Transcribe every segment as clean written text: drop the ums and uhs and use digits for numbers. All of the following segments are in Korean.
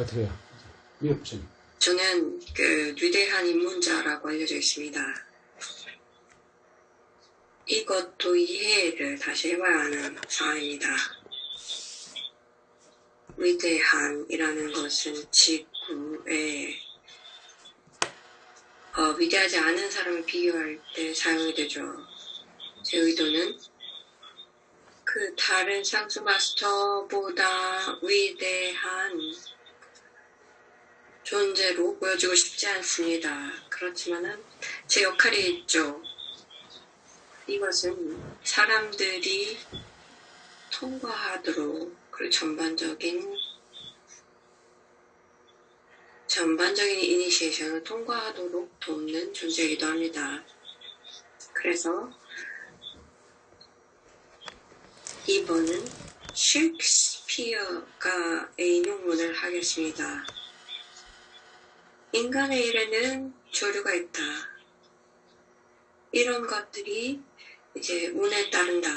돼요. 미역진. 저는 그 위대한 인문자라고 알려져 있습니다. 이것도 이해를 다시 해봐야 하는 사안입니다. 위대한이라는 것은 지구에 위대하지 않은 사람을 비교할 때 사용이 되죠. 제 의도는 그 다른 상수 마스터보다 위대한 존재로 보여주고 싶지 않습니다. 그렇지만은 제 역할이 있죠. 이것은 사람들이 통과하도록 그 전반적인 이니시에이션을 통과하도록 돕는 존재이기도 합니다. 그래서 이번은 셰익스피어가 인용문을 하겠습니다. 인간의 일에는 조류가 있다. 이런 것들이 이제 운에 따른다.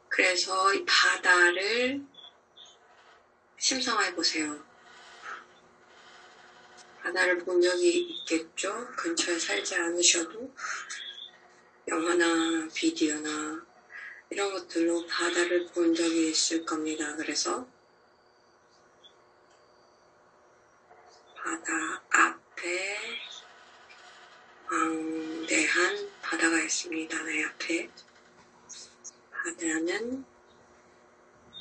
그래서 이 바다를 심상해 보세요. 바다를 본 적이 있겠죠? 근처에 살지 않으셔도 영화나 비디오나 이런 것들로 바다를 본 적이 있을 겁니다. 그래서 바다 앞에 광대한 바다가 있습니다. 내 앞에. 바다는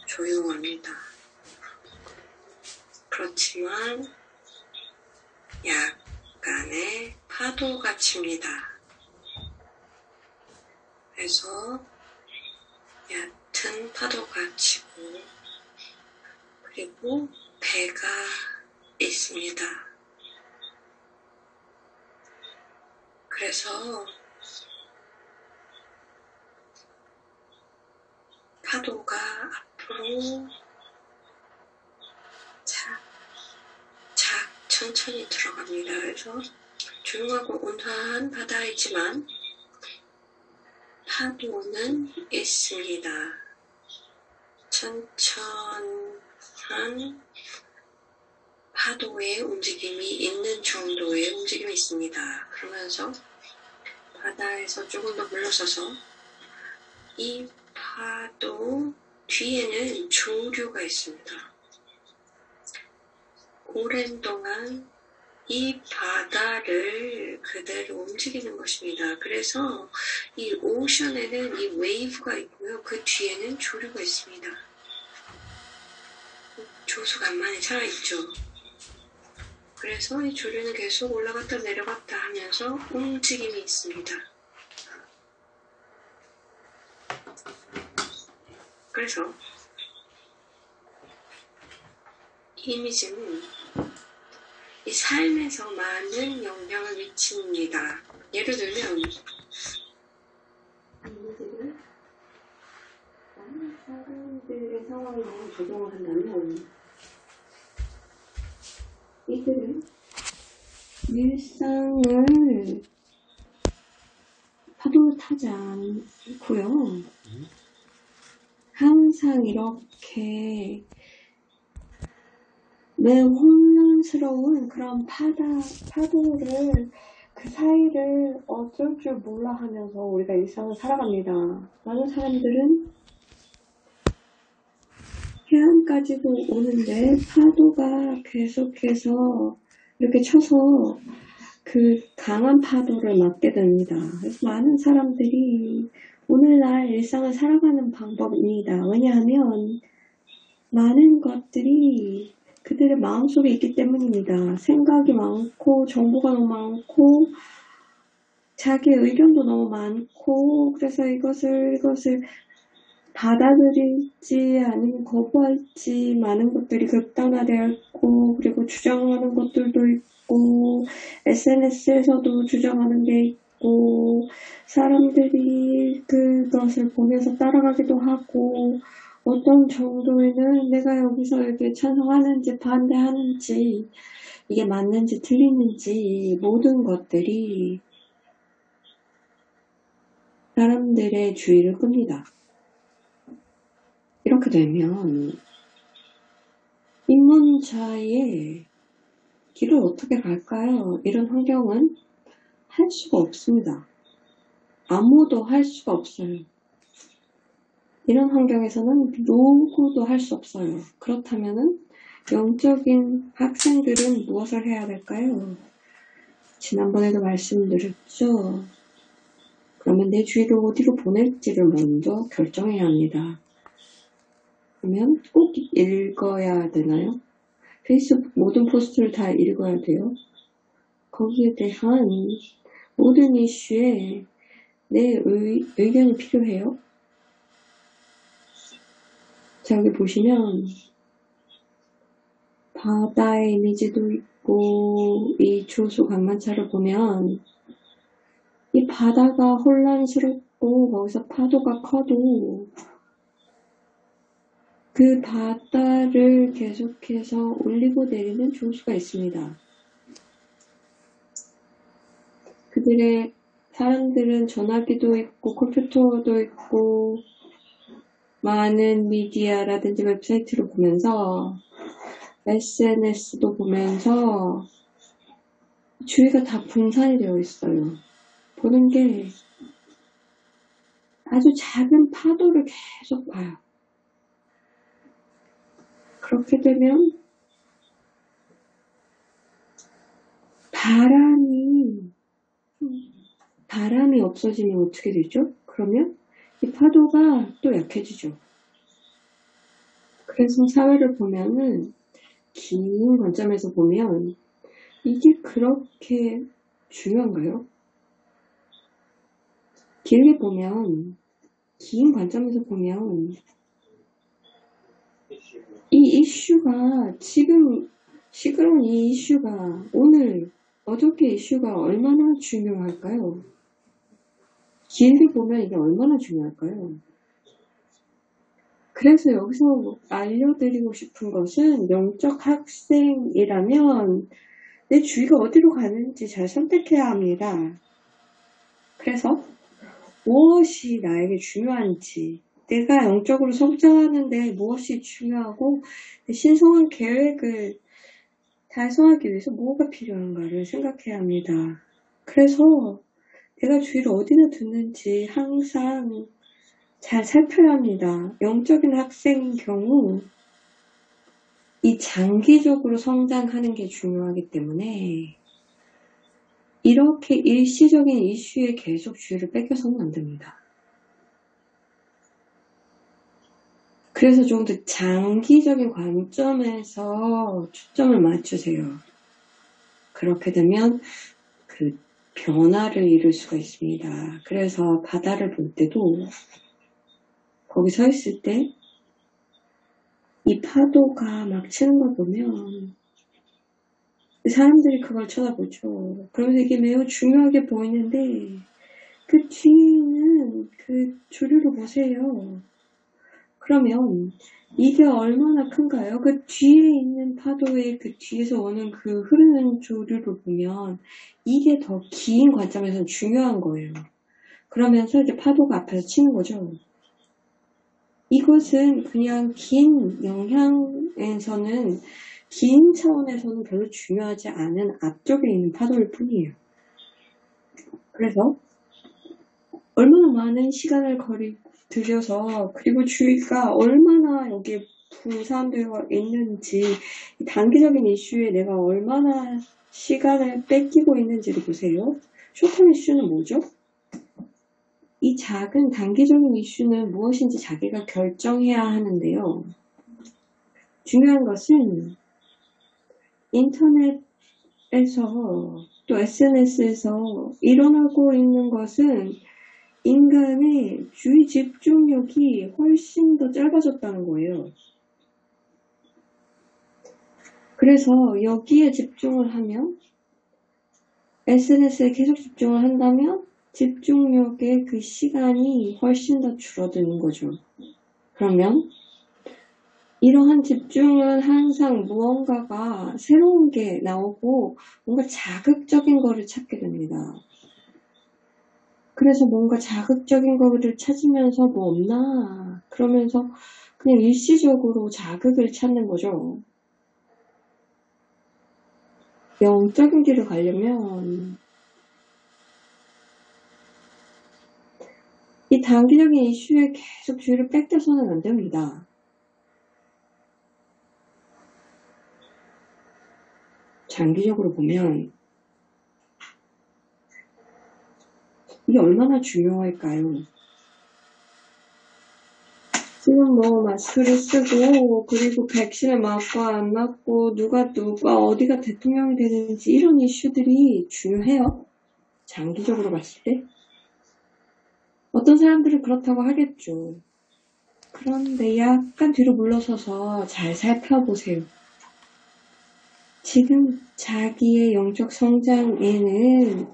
조용합니다. 그렇지만 약간의 파도가 칩니다. 그래서 얕은 파도가 치고 그리고 배가 있습니다. 그래서 파도가 앞으로 천천히 들어갑니다. 그래서 조용하고 온화한 바다이지만 파도는 있습니다. 천천한 파도의 움직임이 있는 정도의 움직임이 있습니다. 그러면서 바다에서 조금 더 물러서서 이 파도 뒤에는 조류가 있습니다. 오랜 동안 이 바다를 그대로 움직이는 것입니다. 그래서 이 오션에는 이 웨이브가 있고요. 그 뒤에는 조류가 있습니다. 조수가 많이 살아있죠. 그래서 이 조류는 계속 올라갔다 내려갔다 하면서 움직임이 있습니다. 그래서 이 이미지는 이 삶에서 많은 영향을 미칩니다. 예를 들면 이미지를 많은 사람들의 상황에 적용을 한다면 이들은 일상을 파도를 타지 않고요. 항상 이렇게 매우 혼란스러운 그런 파도를 그 사이를 어쩔 줄 몰라 하면서 우리가 일상을 살아갑니다. 많은 사람들은 해안까지도 오는데 파도가 계속해서 이렇게 쳐서 그 강한 파도를 맞게 됩니다. 그래서 많은 사람들이 오늘날 일상을 살아가는 방법입니다. 왜냐하면 많은 것들이 그들의 마음속에 있기 때문입니다. 생각이 많고 정보가 너무 많고 자기의 의견도 너무 많고 그래서 이것을 받아들일지 아니면 거부할지 많은 것들이 극단화되어 있고 그리고 주장하는 것들도 있고 SNS에서도 주장하는 게 있고 사람들이 그것을 보면서 따라가기도 하고 어떤 정도에는 내가 여기서 이렇게 찬성하는지 반대하는지 이게 맞는지 틀리는지 모든 것들이 사람들의 주의를 끕니다. 이렇게 되면 입문자의 길을 어떻게 갈까요? 이런 환경은 할 수가 없습니다. 아무도 할 수가 없어요. 이런 환경에서는 누구도 할 수 없어요. 그렇다면은 영적인 학생들은 무엇을 해야 될까요? 지난번에도 말씀드렸죠. 그러면 내 주위를 어디로 보낼지를 먼저 결정해야 합니다. 그러면 꼭 읽어야 되나요? 페이스북 모든 포스트를 다 읽어야 돼요? 거기에 대한 모든 이슈에 내 의견이 필요해요? 자, 여기 보시면 바다의 이미지도 있고 이 조수 강만차를 보면 이 바다가 혼란스럽고 거기서 파도가 커도 그 바다를 계속해서 올리고 내리는 조수가 있습니다. 그들의 사람들은 전화기도 있고 컴퓨터도 있고 많은 미디어라든지 웹사이트를 보면서 SNS도 보면서 주위가 다 분산이 되어 있어요. 보는 게 아주 작은 파도를 계속 봐요. 그렇게 되면 바람이 없어지면 어떻게 되죠? 그러면 이 파도가 또 약해지죠. 그래서 사회를 보면은 긴 관점에서 보면 이게 그렇게 중요한가요? 길게 보면, 긴 관점에서 보면 이 이슈가 지금 시끄러운 이 이슈가 오늘 어저께 이슈가 얼마나 중요할까요? 길게 보면 이게 얼마나 중요할까요? 그래서 여기서 알려드리고 싶은 것은 영적 학생이라면 내 주위가 어디로 가는지 잘 선택해야 합니다. 그래서 무엇이 나에게 중요한지, 내가 영적으로 성장하는데 무엇이 중요하고 신성한 계획을 달성하기 위해서 뭐가 필요한가를 생각해야 합니다. 그래서 내가 주위를 어디나 듣는지 항상 잘 살펴야 합니다. 영적인 학생인 경우 이 장기적으로 성장하는 게 중요하기 때문에 이렇게 일시적인 이슈에 계속 주의를 뺏겨서는 안 됩니다. 그래서 좀 더 장기적인 관점에서 초점을 맞추세요. 그렇게 되면 그 변화를 이룰 수가 있습니다. 그래서 바다를 볼 때도 거기 서 있을 때 이 파도가 막 치는 걸 보면 사람들이 그걸 쳐다보죠. 그러면서 이게 매우 중요하게 보이는데 그 뒤에 있는 그 조류를 보세요. 그러면 이게 얼마나 큰가요? 그 뒤에 있는 파도의 그 뒤에서 오는 그 흐르는 조류를 보면 이게 더 긴 관점에서 중요한 거예요. 그러면서 이제 파도가 앞에서 치는 거죠. 이것은 그냥 긴 영향에서는, 긴 차원에서는 별로 중요하지 않은 앞쪽에 있는 파도일 뿐이에요. 그래서 얼마나 많은 시간을 들여서, 그리고 주위가 얼마나 여기에 분산되어 있는지, 단기적인 이슈에 내가 얼마나 시간을 뺏기고 있는지를 보세요. 쇼텀 이슈는 뭐죠? 이 작은 단기적인 이슈는 무엇인지 자기가 결정해야 하는데요. 중요한 것은 인터넷에서 또 SNS에서 일어나고 있는 것은 인간의 주의 집중력이 훨씬 더 짧아졌다는 거예요. 그래서 여기에 집중을 하면, SNS에 계속 집중을 한다면 집중력의 그 시간이 훨씬 더 줄어드는 거죠. 그러면 이러한 집중은 항상 무언가가 새로운 게 나오고 뭔가 자극적인 거를 찾게 됩니다. 그래서 뭔가 자극적인 거를 찾으면서 뭐 없나? 그러면서 그냥 일시적으로 자극을 찾는 거죠. 영적인 길을 가려면 이 단기적인 이슈에 계속 주의를 뺏겨서는 안 됩니다. 장기적으로 보면 이게 얼마나 중요할까요? 지금 뭐 마스크를 쓰고 그리고 백신을 맞고 안 맞고 누가 어디가 대통령이 되는지 이런 이슈들이 중요해요. 장기적으로 봤을 때. 어떤 사람들은 그렇다고 하겠죠. 그런데 약간 뒤로 물러서서 잘 살펴보세요. 지금 자기의 영적 성장에는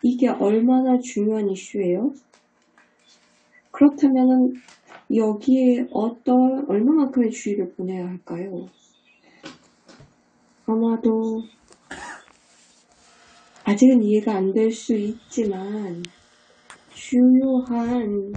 이게 얼마나 중요한 이슈예요? 그렇다면 여기에 얼마만큼의 주의를 보내야 할까요? 아마도 아직은 이해가 안 될 수 있지만 주요한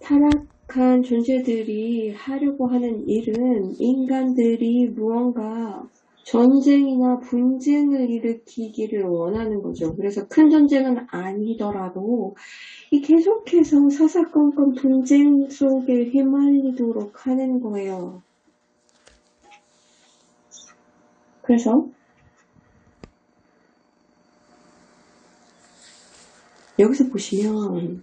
타락한 존재들이 하려고 하는 일은 인간들이 무언가 전쟁이나 분쟁을 일으키기를 원하는 거죠. 그래서 큰 전쟁은 아니더라도 이 계속해서 사사건건 분쟁 속에 휘말리도록 하는 거예요. 그래서 여기서 보시면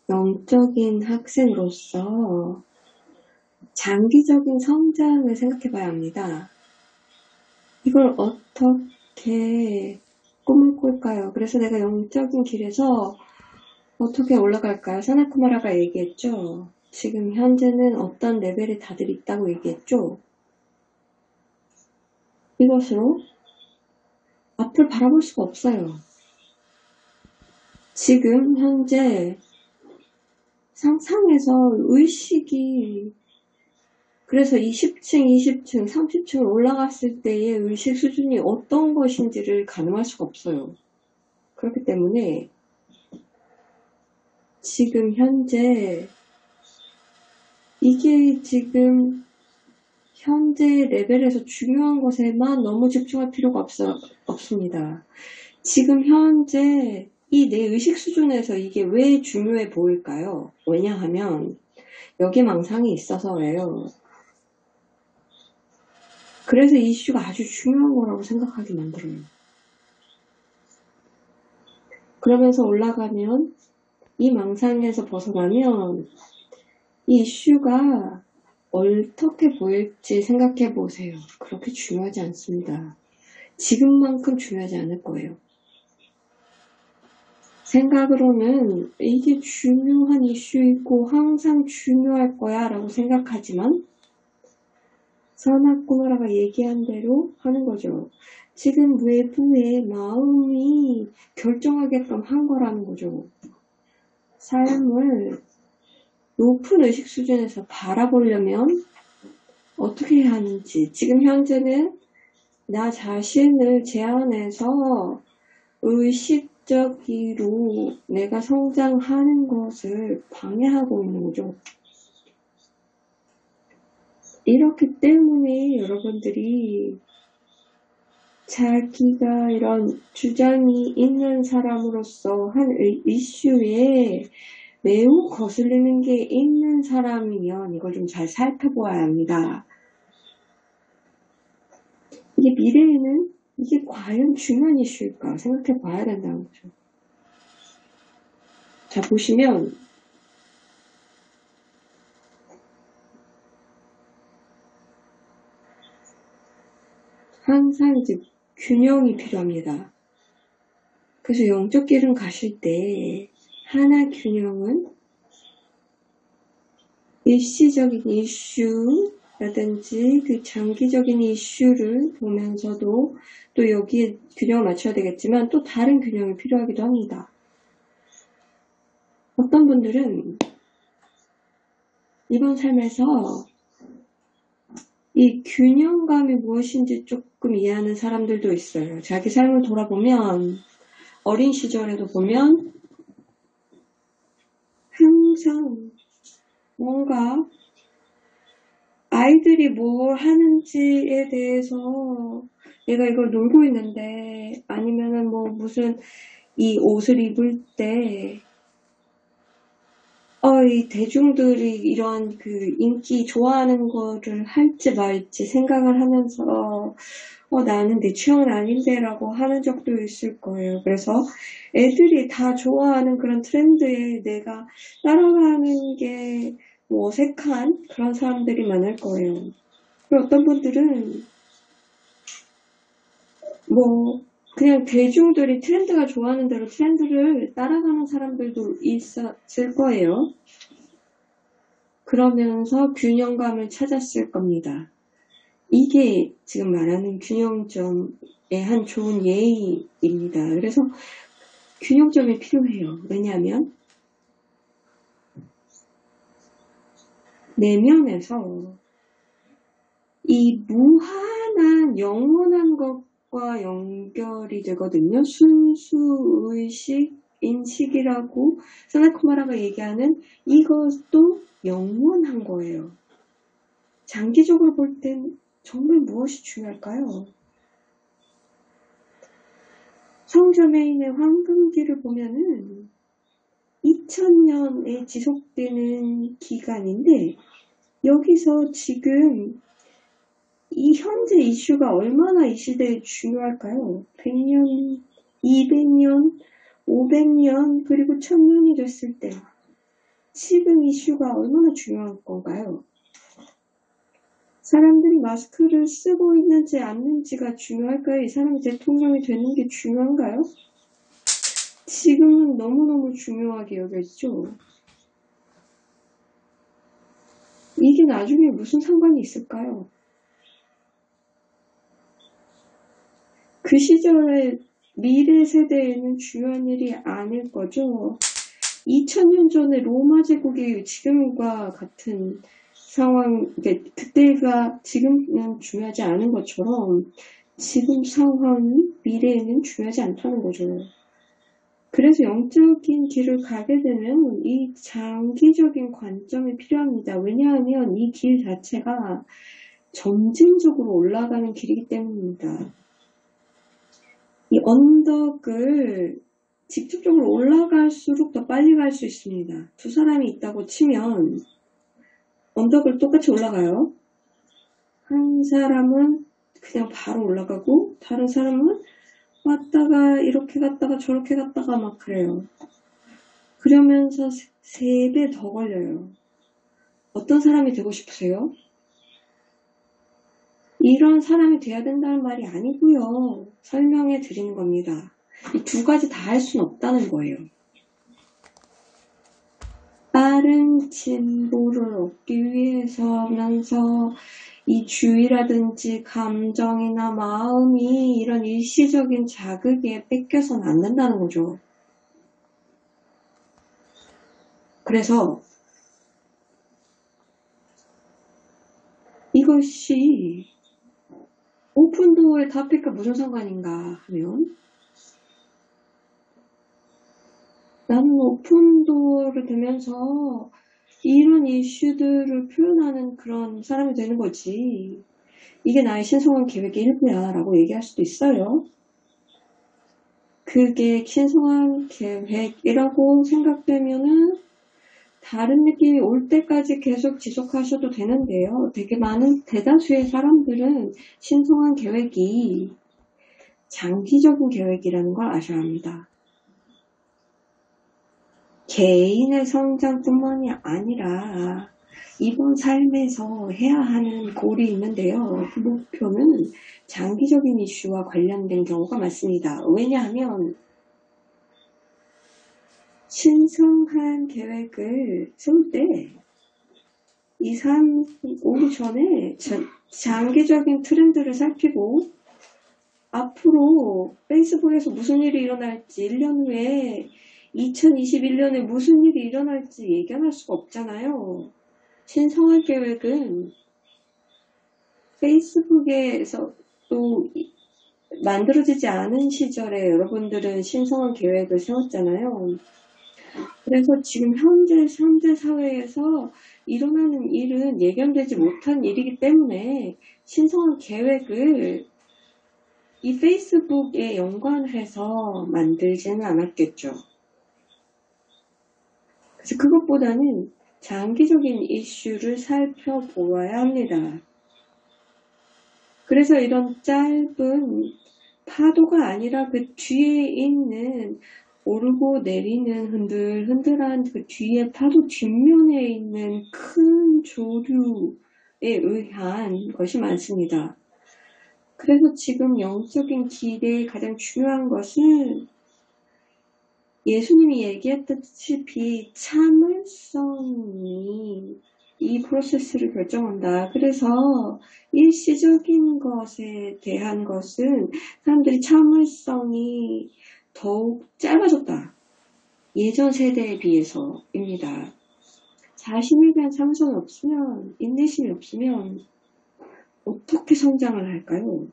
영적인 학생으로서 장기적인 성장을 생각해 봐야 합니다. 이걸 어떻게 꿈을 꿀까요? 그래서 내가 영적인 길에서 어떻게 올라갈까요? 사나쿠마라가 얘기했죠. 지금 현재는 어떤 레벨에 다들 있다고 얘기했죠. 이것으로 앞을 바라볼 수가 없어요. 지금 현재 상상에서 의식이 그래서 20층, 20층, 30층을 올라갔을 때의 의식 수준이 어떤 것인지를 가늠할 수가 없어요. 그렇기 때문에 지금 현재 이게 지금 현재 레벨에서 중요한 것에만 너무 집중할 필요가 없습니다. 지금 현재 이 내 의식 수준에서 이게 왜 중요해 보일까요? 왜냐하면 여기 망상이 있어서예요. 그래서 이 이슈가 아주 중요한 거라고 생각하게 만들어요. 그러면서 올라가면 이 망상에서 벗어나면 이 이슈가 어떻게 보일지 생각해 보세요. 그렇게 중요하지 않습니다. 지금만큼 중요하지 않을 거예요. 생각으로는 이게 중요한 이슈이고 항상 중요할 거야 라고 생각하지만 사나쿠마라가 얘기한 대로 하는 거죠. 지금 외부의 마음이 결정하게끔 한 거라는 거죠. 삶을 높은 의식 수준에서 바라보려면 어떻게 해야 하는지 지금 현재는 나 자신을 제한해서 의식적으로 내가 성장하는 것을 방해하고 있는 거죠. 이렇기 때문에 여러분들이 자기가 이런 주장이 있는 사람으로서 한 이슈에 매우 거슬리는 게 있는 사람이면 이걸 좀 잘 살펴보아야 합니다. 이게 미래에는 이게 과연 중요한 이슈일까 생각해 봐야 된다는 거죠. 자, 보시면 항상 이제 균형이 필요합니다. 그래서 영적 길을 가실 때 하나 균형은 일시적인 이슈라든지 그 장기적인 이슈를 보면서도 또 여기에 균형을 맞춰야 되겠지만 또 다른 균형이 필요하기도 합니다. 어떤 분들은 이번 삶에서 이 균형감이 무엇인지 조금 이해하는 사람들도 있어요. 자기 삶을 돌아보면 어린 시절에도 보면 항상 뭔가 아이들이 뭘 하는지에 대해서 내가 이걸 놀고 있는데, 아니면은 뭐 무슨 이 옷을 입을 때, 이 대중들이 이런 그 인기 좋아하는 거를 할지 말지 생각을 하면서, 나는 내 취향은 아닌데 라고 하는 적도 있을 거예요. 그래서 애들이 다 좋아하는 그런 트렌드에 내가 따라가는 게 뭐 어색한 그런 사람들이 많을 거예요. 그리고 어떤 분들은 뭐 그냥 대중들이 트렌드가 좋아하는 대로 트렌드를 따라가는 사람들도 있었을 거예요. 그러면서 균형감을 찾았을 겁니다. 이게 지금 말하는 균형점의 한 좋은 예입니다. 그래서 균형점이 필요해요. 왜냐하면 내면에서 이 무한한 영원한 것과 연결이 되거든요. 순수의식, 인식이라고 사나코마라가 얘기하는 이것도 영원한 거예요. 장기적으로 볼 땐 정말 무엇이 중요할까요? 성저메인의 황금기를 보면은 2000년에 지속되는 기간인데 여기서 지금 이 현재 이슈가 얼마나 이 시대에 중요할까요? 100년, 200년, 500년, 그리고 1000년이 됐을 때 지금 이슈가 얼마나 중요한 건가요? 사람들이 마스크를 쓰고 있는지 않는지가 중요할까요? 이 사람이 대통령이 되는 게 중요한가요? 지금은 너무너무 중요하게 여겨지죠. 이게 나중에 무슨 상관이 있을까요? 그 시절의 미래 세대에는 중요한 일이 아닐 거죠. 2000년 전에 로마 제국이 지금과 같은 상황, 그때가 지금은 중요하지 않은 것처럼 지금 상황이 미래에는 중요하지 않다는 거죠. 그래서 영적인 길을 가게 되면 이 장기적인 관점이 필요합니다. 왜냐하면 이 길 자체가 점진적으로 올라가는 길이기 때문입니다. 이 언덕을 직접적으로 올라갈수록 더 빨리 갈 수 있습니다. 두 사람이 있다고 치면 언덕을 똑같이 올라가요. 한 사람은 그냥 바로 올라가고 다른 사람은 왔다가 이렇게 갔다가 저렇게 갔다가 막 그래요. 그러면서 3배 더 걸려요. 어떤 사람이 되고 싶으세요? 이런 사람이 돼야 된다는 말이 아니고요. 설명해 드리는 겁니다. 이 두 가지 다 할 수는 없다는 거예요. 빠른 진보를 얻기 위해서면서 이 주의라든지 감정이나 마음이 이런 일시적인 자극에 뺏겨서는 안 된다는 거죠. 그래서 이것이 오픈도어의 토픽과 무슨 상관인가 하면 나는 오픈도어를 되면서 이런 이슈들을 표현하는 그런 사람이 되는 거지. 이게 나의 신성한 계획의 일부야 라고 얘기할 수도 있어요. 그게 신성한 계획이라고 생각되면은 다른 느낌이 올 때까지 계속 지속하셔도 되는데요. 되게 많은 대다수의 사람들은 신성한 계획이 장기적인 계획이라는 걸 아셔야 합니다. 개인의 성장뿐만이 아니라 이번 삶에서 해야 하는 골이 있는데요. 그 목표는 장기적인 이슈와 관련된 경우가 많습니다. 왜냐하면 신성한 계획을 세울 때 이 삶 오기 전에 장기적인 트렌드를 살피고 앞으로 페이스북에서 무슨 일이 일어날지 1년 후에 2021년에 무슨 일이 일어날지 예견할 수가 없잖아요. 신성한 계획은 페이스북에서 또 만들어지지 않은 시절에 여러분들은 신성한 계획을 세웠잖아요. 그래서 지금 현재 사회에서 일어나는 일은 예견되지 못한 일이기 때문에 신성한 계획을 이 페이스북에 연관해서 만들지는 않았겠죠. 그래서 그것보다는 장기적인 이슈를 살펴보아야 합니다. 그래서 이런 짧은 파도가 아니라 그 뒤에 있는 오르고 내리는 흔들흔들한 그 뒤에 파도 뒷면에 있는 큰 조류에 의한 것이 많습니다. 그래서 지금 영적인 길에 가장 중요한 것은 예수님이 얘기했다시피 참을성이 이 프로세스를 결정한다. 그래서 일시적인 것에 대한 것은 사람들이 참을성이 더욱 짧아졌다. 예전 세대에 비해서입니다. 자신에 대한 참을성이 없으면, 인내심이 없으면 어떻게 성장을 할까요?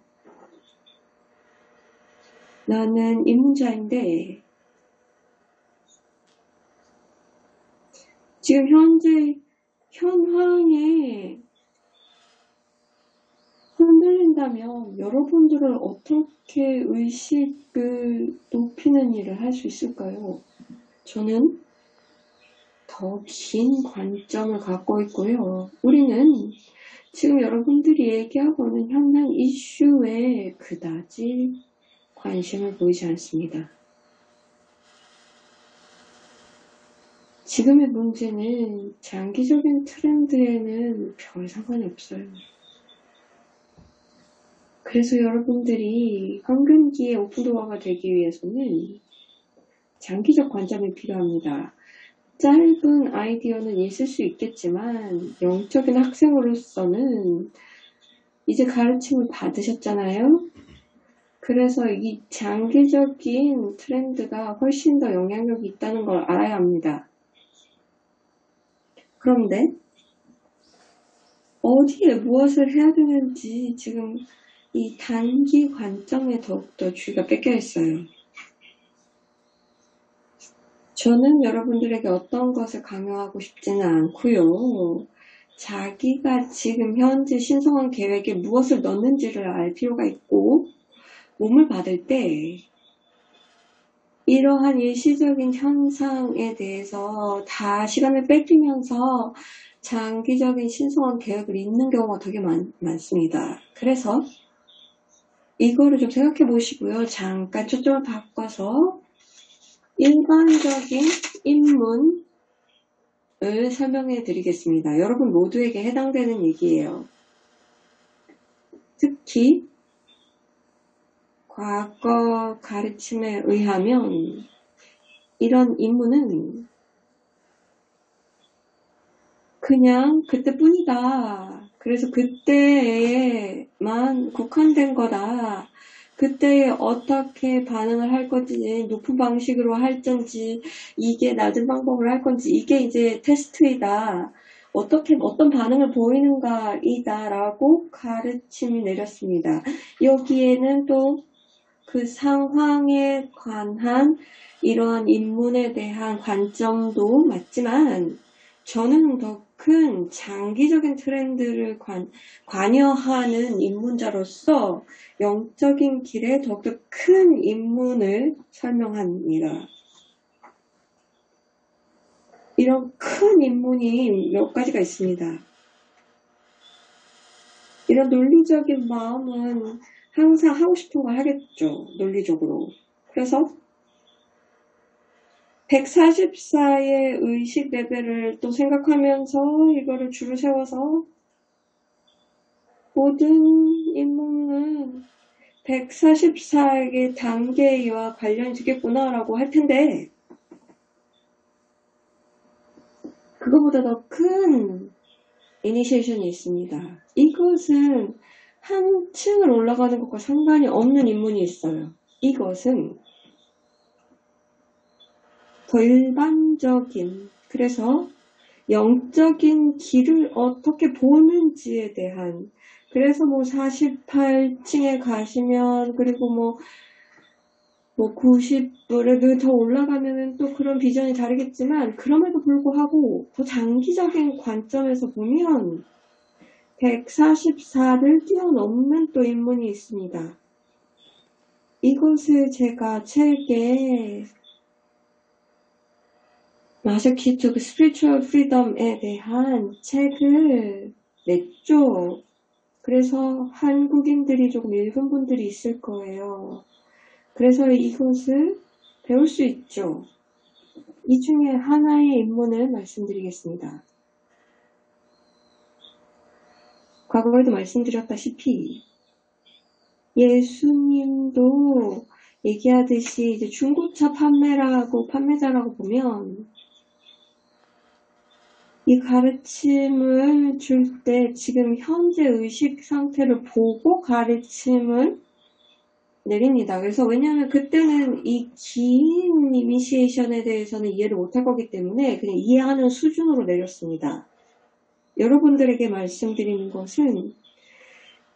나는 입문자인데 지금 현재 현황에 흔들린다면 여러분들은 어떻게 의식을 높이는 일을 할 수 있을까요? 저는 더 긴 관점을 갖고 있고요. 우리는 지금 여러분들이 얘기하고 있는 현장 이슈에 그다지 관심을 보이지 않습니다. 지금의 문제는 장기적인 트렌드에는 별 상관이 없어요. 그래서 여러분들이 황금기의 오픈도어가 되기 위해서는 장기적 관점이 필요합니다. 짧은 아이디어는 있을 수 있겠지만 영적인 학생으로서는 이제 가르침을 받으셨잖아요. 그래서 이 장기적인 트렌드가 훨씬 더 영향력이 있다는 걸 알아야 합니다. 그런데 어디에 무엇을 해야 되는지 지금 이 단기 관점에 더욱더 주의가 뺏겨 있어요. 저는 여러분들에게 어떤 것을 강요하고 싶지는 않고요. 자기가 지금 현재 신성한 계획에 무엇을 넣는지를 알 필요가 있고 몸을 받을 때 이러한 일시적인 현상에 대해서 다 시간을 뺏기면서 장기적인 신성한 계획을 잇는 경우가 되게 많습니다. 그래서 이거를 좀 생각해 보시고요. 잠깐 초점을 바꿔서 일반적인 인문을 설명해 드리겠습니다. 여러분 모두에게 해당되는 얘기예요. 특히 과거 가르침에 의하면 이런 인문은 그냥 그때뿐이다. 그래서 그때에만 국한된 거다. 그때에 어떻게 반응을 할 건지, 높은 방식으로 할 건지, 이게 낮은 방법을 할 건지, 이게 이제 테스트이다. 어떤 반응을 보이는가이다. 라고 가르침이 내렸습니다. 여기에는 또 그 상황에 관한 이러한 인문에 대한 관점도 맞지만, 저는 더 큰 장기적인 트렌드를 관여하는 입문자로서 영적인 길에 더욱더 큰 입문을 설명합니다. 이런 큰 입문이 몇 가지가 있습니다. 이런 논리적인 마음은 항상 하고 싶은 걸 하겠죠. 논리적으로. 그래서 144의 의식 레벨을 또 생각하면서 이거를 줄을 세워서 모든 인문은 144의 단계와 관련이 되겠구나라고 할 텐데 그거보다 더 큰 이니시에이션이 있습니다. 이것은 한 층을 올라가는 것과 상관이 없는 인문이 있어요. 이것은 더 일반적인, 그래서 영적인 길을 어떻게 보는지에 대한, 그래서 뭐 48층에 가시면, 그리고 뭐 뭐 90불에도 더 올라가면은 또 그런 비전이 다르겠지만 그럼에도 불구하고 더 장기적인 관점에서 보면 144를 뛰어넘는 또 인문이 있습니다. 이것을 제가 책에 마스키 투 스피리추얼 프리덤에 대한 책을 냈죠. 그래서 한국인들이 조금 읽은 분들이 있을 거예요. 그래서 이것을 배울 수 있죠. 이 중에 하나의 인문을 말씀드리겠습니다. 과거에도 말씀드렸다시피 예수님도 얘기하듯이 이제 중고차 판매자라고 보면 이 가르침을 줄 때 지금 현재 의식 상태를 보고 가르침을 내립니다. 그래서 왜냐하면 그때는 이 긴 이니시에이션에 대해서는 이해를 못할 거기 때문에 그냥 이해하는 수준으로 내렸습니다. 여러분들에게 말씀드리는 것은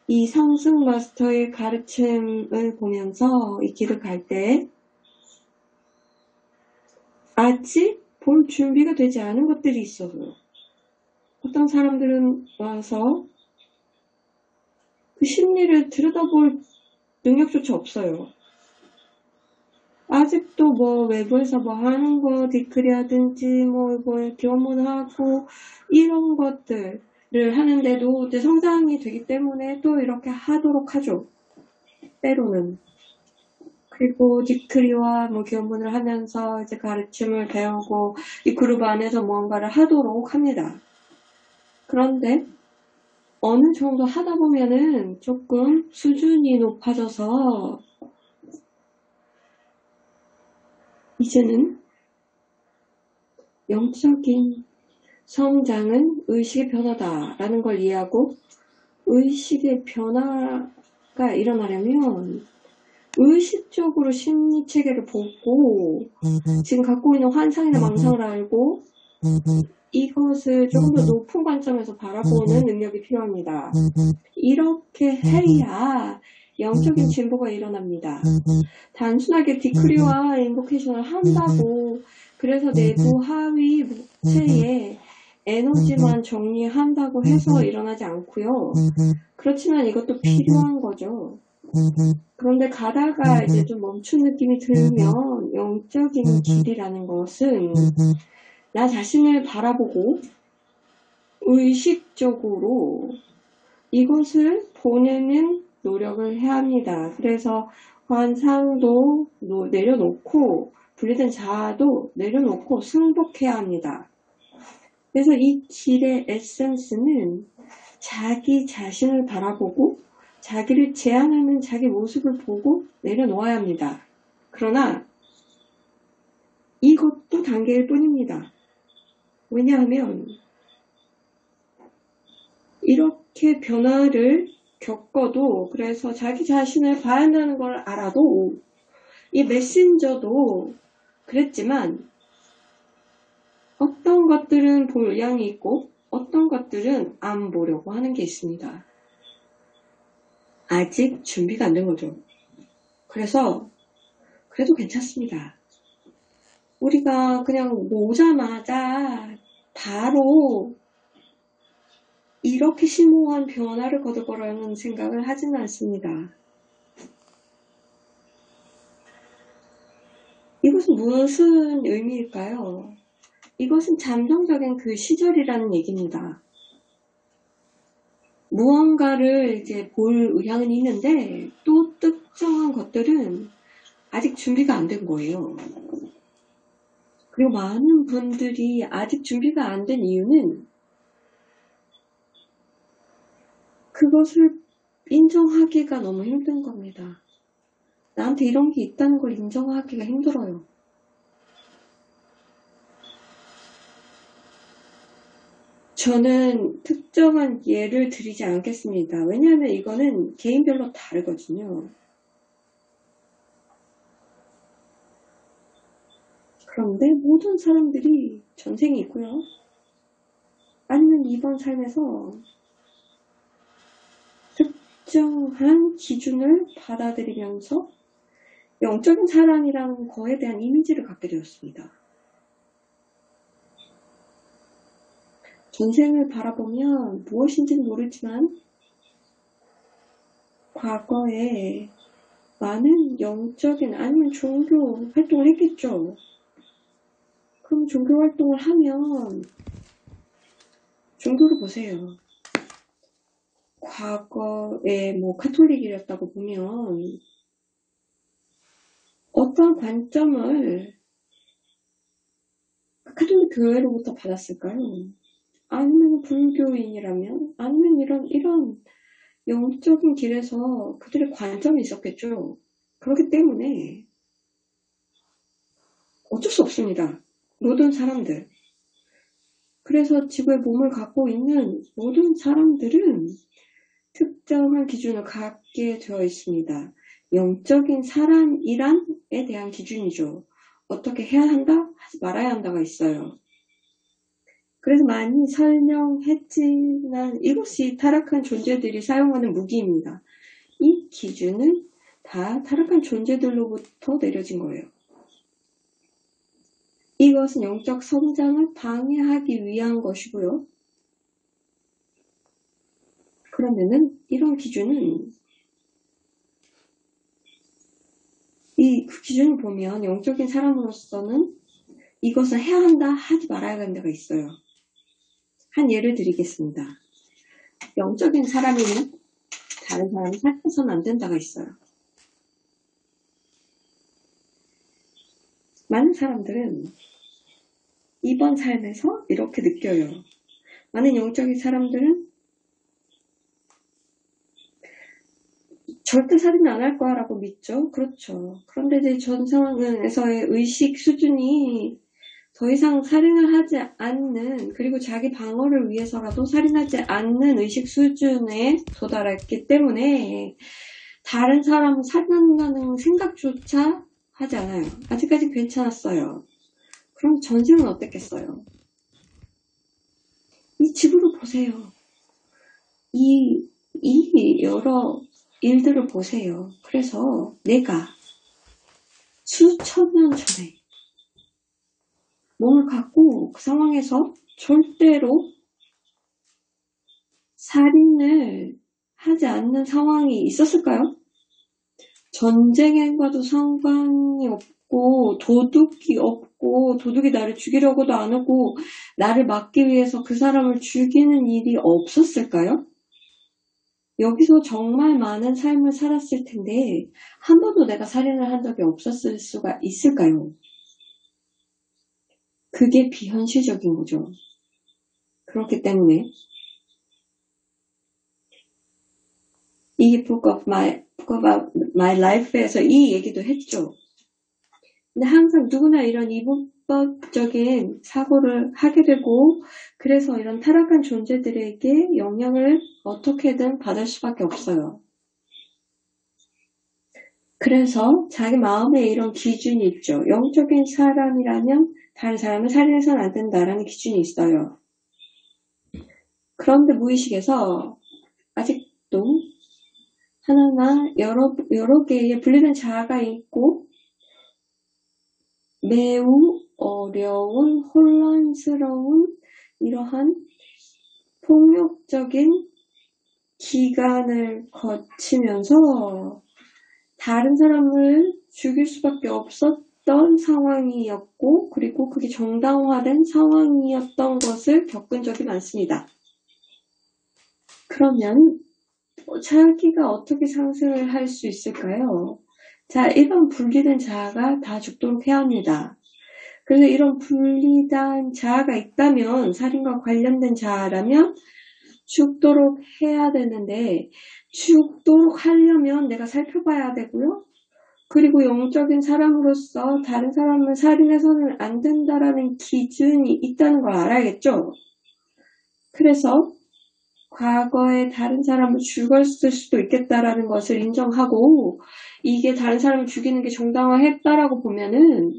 이 상승 마스터의 가르침을 보면서 이 길을 갈 때 아직 볼 준비가 되지 않은 것들이 있어요. 어떤 사람들은 와서 그 심리를 들여다볼 능력조차 없어요. 아직도 뭐 외부에서 뭐 하는 거 디크리하든지 뭐 기원문하고 이런 것들을 하는데도 이제 성장이 되기 때문에 또 이렇게 하도록 하죠. 때로는. 그리고 디크리와 뭐 기원문을 하면서 이제 가르침을 배우고 이 그룹 안에서 무언가를 하도록 합니다. 그런데 어느 정도 하다 보면은 조금 수준이 높아져서 이제는 영적인 성장은 의식의 변화다라는 걸 이해하고 의식의 변화가 일어나려면 의식적으로 심리체계를 보고 지금 갖고 있는 환상이나 망상을 알고 이것을 조금 더 높은 관점에서 바라보는 능력이 필요합니다. 이렇게 해야 영적인 진보가 일어납니다. 단순하게 디크리와 인보케이션을 한다고 그래서 내부 하위 무체의 에너지만 정리한다고 해서 일어나지 않고요. 그렇지만 이것도 필요한 거죠. 그런데 가다가 이제 좀 멈춘 느낌이 들면 영적인 길이라는 것은 나 자신을 바라보고 의식적으로 이것을 보내는 노력을 해야 합니다. 그래서 환상도 내려놓고 분리된 자아도 내려놓고 승복해야 합니다. 그래서 이 길의 에센스는 자기 자신을 바라보고 자기를 제한하는 자기 모습을 보고 내려놓아야 합니다. 그러나 이것도 단계일 뿐입니다. 왜냐하면 이렇게 변화를 겪어도 그래서 자기 자신을 봐야 한다는 걸 알아도 이 메신저도 그랬지만 어떤 것들은 볼 의향이 있고 어떤 것들은 안 보려고 하는 게 있습니다. 아직 준비가 안 된 거죠. 그래서 그래도 괜찮습니다. 우리가 그냥 오자마자 바로 이렇게 심오한 변화를 거둘 거라는 생각을 하지는 않습니다. 이것은 무슨 의미일까요? 이것은 잠정적인 그 시절이라는 얘기입니다. 무언가를 이제 볼 의향은 있는데 또 특정한 것들은 아직 준비가 안 된 거예요. 그리고 많은 분들이 아직 준비가 안 된 이유는 그것을 인정하기가 너무 힘든 겁니다. 나한테 이런 게 있다는 걸 인정하기가 힘들어요. 저는 특정한 예를 드리지 않겠습니다. 왜냐하면 이거는 개인별로 다르거든요. 그런데 모든 사람들이 전생이 있고요. 아니면 이번 삶에서 특정한 기준을 받아들이면서 영적인 사람이라는 거에 대한 이미지를 갖게 되었습니다. 전생을 바라보면 무엇인지는 모르지만 과거에 많은 영적인 아니면 종교 활동을 했겠죠. 그럼 종교 활동을 하면 종교를 보세요. 과거에 뭐 카톨릭이었다고 보면 어떤 관점을 카톨릭 교회로부터 받았을까요? 아니면 불교인이라면? 아니면 이런 영적인 길에서 그들의 관점이 있었겠죠. 그렇기 때문에 어쩔 수 없습니다. 모든 사람들. 그래서 지구에 몸을 갖고 있는 모든 사람들은 특정한 기준을 갖게 되어 있습니다. 영적인 사람이란에 대한 기준이죠. 어떻게 해야 한다? 하지 말아야 한다가 있어요. 그래서 많이 설명했지만 이것이 타락한 존재들이 사용하는 무기입니다. 이 기준은 다 타락한 존재들로부터 내려진 거예요. 이것은 영적 성장을 방해하기 위한 것이고요. 그러면은 이런 기준은 그 기준을 보면 영적인 사람으로서는 이것을 해야 한다, 하지 말아야 한다가 있어요. 한 예를 드리겠습니다. 영적인 사람이면 다른 사람이 살펴서는 안 된다가 있어요. 많은 사람들은 이번 삶에서 이렇게 느껴요. 많은 영적인 사람들은 절대 살인 안 할 거야 라고 믿죠. 그렇죠. 그런데 이제 전 상황에서의 의식 수준이 더 이상 살인을 하지 않는, 그리고 자기 방어를 위해서라도 살인하지 않는 의식 수준에 도달했기 때문에 다른 사람을 살인한다는 생각조차 하지 않아요. 아직까지 괜찮았어요. 그럼 전생은 어땠겠어요? 이 지구를 보세요. 이 여러 일들을 보세요. 그래서 내가 수천 년 전에 몸을 갖고 그 상황에서 절대로 살인을 하지 않는 상황이 있었을까요? 전쟁과도 상관이 없고 도둑이 없고 도둑이 나를 죽이려고도 안 하고 나를 막기 위해서 그 사람을 죽이는 일이 없었을까요? 여기서 정말 많은 삶을 살았을 텐데 한 번도 내가 살인을 한 적이 없었을 수가 있을까요? 그게 비현실적인 거죠. 그렇기 때문에 이 Book of My Life에서 이 얘기도 했죠. 근데 항상 누구나 이런 이분법적인 사고를 하게 되고 그래서 이런 타락한 존재들에게 영향을 어떻게든 받을 수밖에 없어요. 그래서 자기 마음에 이런 기준이 있죠. 영적인 사람이라면 다른 사람을 살인해서는 안 된다라는 기준이 있어요. 그런데 무의식에서 아직도 하나나 여러 개의 분리된 자아가 있고 매우 어려운 혼란스러운 이러한 폭력적인 기간을 거치면서 다른 사람을 죽일 수밖에 없었던 상황이었고 그리고 그게 정당화된 상황이었던 것을 겪은 적이 많습니다. 그러면 자기가 어떻게 상승을 할 수 있을까요? 자, 이런 분리된 자아가 다 죽도록 해야 합니다. 그래서 이런 분리된 자아가 있다면 살인과 관련된 자아라면 죽도록 해야 되는데 죽도록 하려면 내가 살펴봐야 되고요. 그리고 영적인 사람으로서 다른 사람을 살인해서는 안 된다라는 기준이 있다는 걸 알아야겠죠. 그래서 과거에 다른 사람을 죽였을 수도 있겠다라는 것을 인정하고 이게 다른 사람을 죽이는 게 정당화했다라고 보면은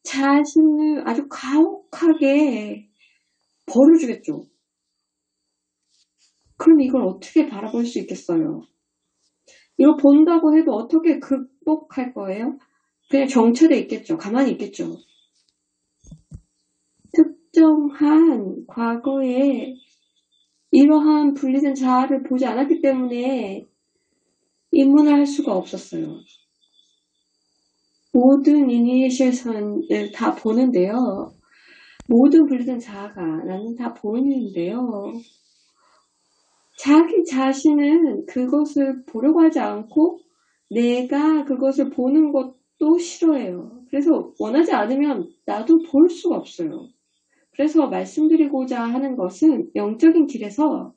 자신을 아주 가혹하게 벌을 주겠죠. 그럼 이걸 어떻게 바라볼 수 있겠어요? 이거 본다고 해도 어떻게 극복할 거예요? 그냥 정체돼 있겠죠. 가만히 있겠죠. 특정한 과거에 이러한 분리된 자아를 보지 않았기 때문에 입문을 할 수가 없었어요. 모든 이니시에이션을 다 보는데요. 모든 분리된 자아가 나는 다 보이는데요. 자기 자신은 그것을 보려고 하지 않고 내가 그것을 보는 것도 싫어해요. 그래서 원하지 않으면 나도 볼 수가 없어요. 그래서 말씀드리고자 하는 것은 영적인 길에서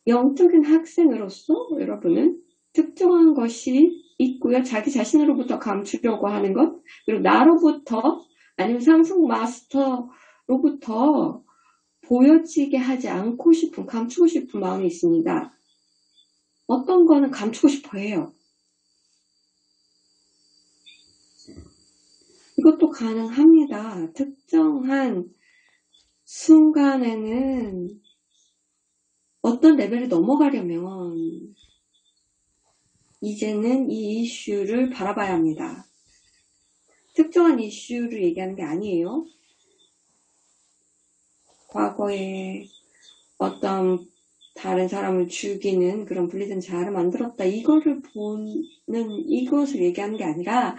영적인 학생으로서 여러분은 특정한 것이 있고요. 자기 자신으로부터 감추려고 하는 것, 그리고 나로부터 아니면 상승 마스터로부터 보여지게 하지 않고 싶은, 감추고 싶은 마음이 있습니다. 어떤 거는 감추고 싶어 해요. 이것도 가능합니다. 특정한 순간에는 어떤 레벨을 넘어가려면 이제는 이 이슈를 바라봐야 합니다. 특정한 이슈를 얘기하는 게 아니에요. 과거에 어떤 다른 사람을 죽이는 그런 분리된 자아를 만들었다. 이것을 얘기하는 게 아니라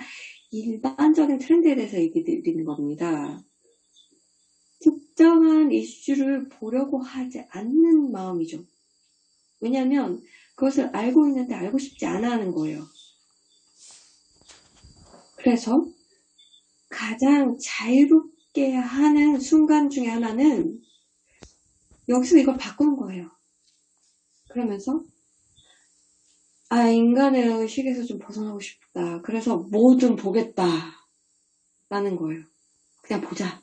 일반적인 트렌드에 대해서 얘기 드리는 겁니다. 특정한 이슈를 보려고 하지 않는 마음이죠. 왜냐하면 그것을 알고 있는데 알고 싶지 않아 하는 거예요. 그래서 가장 자유롭게 하는 순간 중에 하나는 여기서 이걸 바꾸는 거예요. 그러면서 인간의 의식에서 좀 벗어나고 싶다. 그래서 뭐든 보겠다. 라는 거예요. 그냥 보자.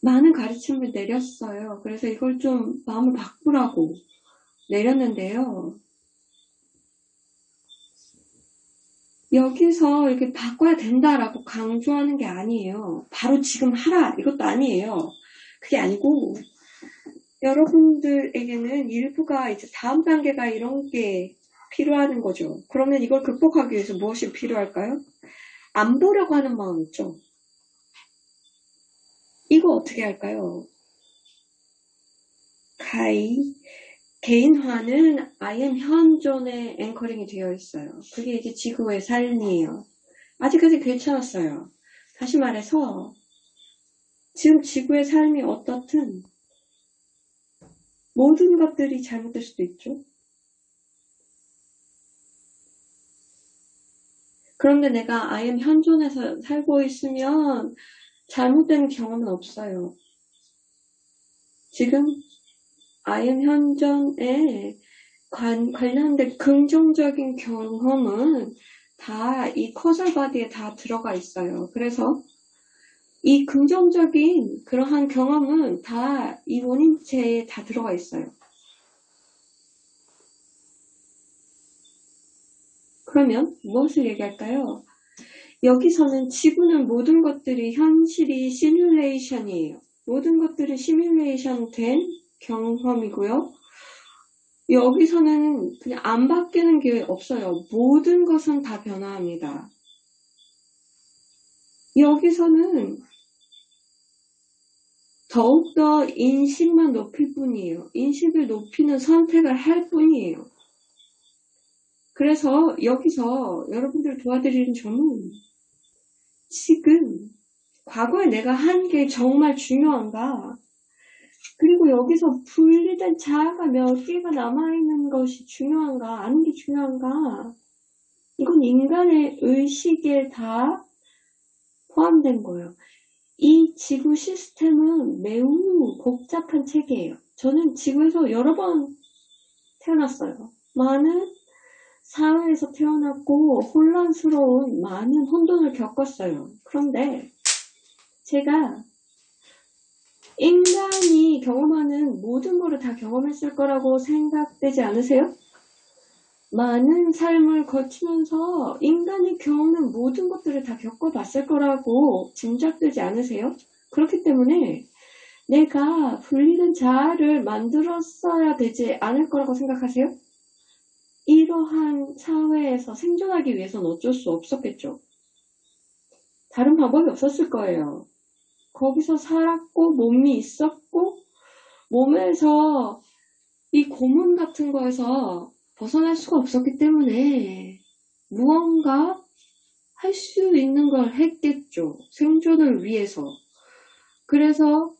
많은 가르침을 내렸어요. 그래서 이걸 좀 마음을 바꾸라고 내렸는데요. 여기서 이렇게 바꿔야 된다라고 강조하는 게 아니에요. 바로 지금 하라. 이것도 아니에요. 그게 아니고 여러분들에게는 일부가 이제 다음 단계가 이런 게 필요한 거죠. 그러면 이걸 극복하기 위해서 무엇이 필요할까요? 안 보려고 하는 마음 있죠. 이거 어떻게 할까요? 개인화는 I am 현존에 앵커링이 되어 있어요. 그게 이제 지구의 삶이에요. 아직까지 괜찮았어요. 다시 말해서 지금 지구의 삶이 어떻든 모든 것들이 잘못될 수도 있죠. 그런데 내가 I am 현존에서 살고 있으면 잘못된 경험은 없어요. 지금 I am 현존에 관련된 긍정적인 경험은 다 이 커즐 바디에 다 들어가 있어요. 그래서 이 긍정적인 그러한 경험은 다 이 원인체에 다 들어가 있어요. 그러면 무엇을 얘기할까요? 여기서는 지구는 모든 것들이 현실이 시뮬레이션이에요. 모든 것들이 시뮬레이션 된 경험이고요. 여기서는 그냥 안 바뀌는 게 없어요. 모든 것은 다 변화합니다. 여기서는 더욱더 인식만 높일 뿐이에요. 인식을 높이는 선택을 할 뿐이에요. 그래서 여기서 여러분들 도와드리는 점은 지금 과거에 내가 한 게 정말 중요한가? 그리고 여기서 분리된 자아가 몇 개가 남아있는 것이 중요한가? 아는 게 중요한가? 이건 인간의 의식에 다 포함된 거예요. 이 지구 시스템은 매우 복잡한 체계예요. 저는 지구에서 여러 번 태어났어요. 많은 사회에서 태어났고 혼란스러운 많은 혼돈을 겪었어요. 그런데 제가 인간이 경험하는 모든 것을 다 경험했을 거라고 생각되지 않으세요? 많은 삶을 거치면서 인간이 겪는 모든 것들을 다 겪어봤을 거라고 짐작되지 않으세요? 그렇기 때문에 내가 불리는 자아를 만들었어야 되지 않을 거라고 생각하세요? 이러한 사회에서 생존하기 위해서는 어쩔 수 없었겠죠. 다른 방법이 없었을 거예요. 거기서 살았고 몸이 있었고 몸에서 이 고문 같은 거에서 벗어날 수가 없었기 때문에 무언가 할 수 있는 걸 했겠죠. 생존을 위해서. 그래서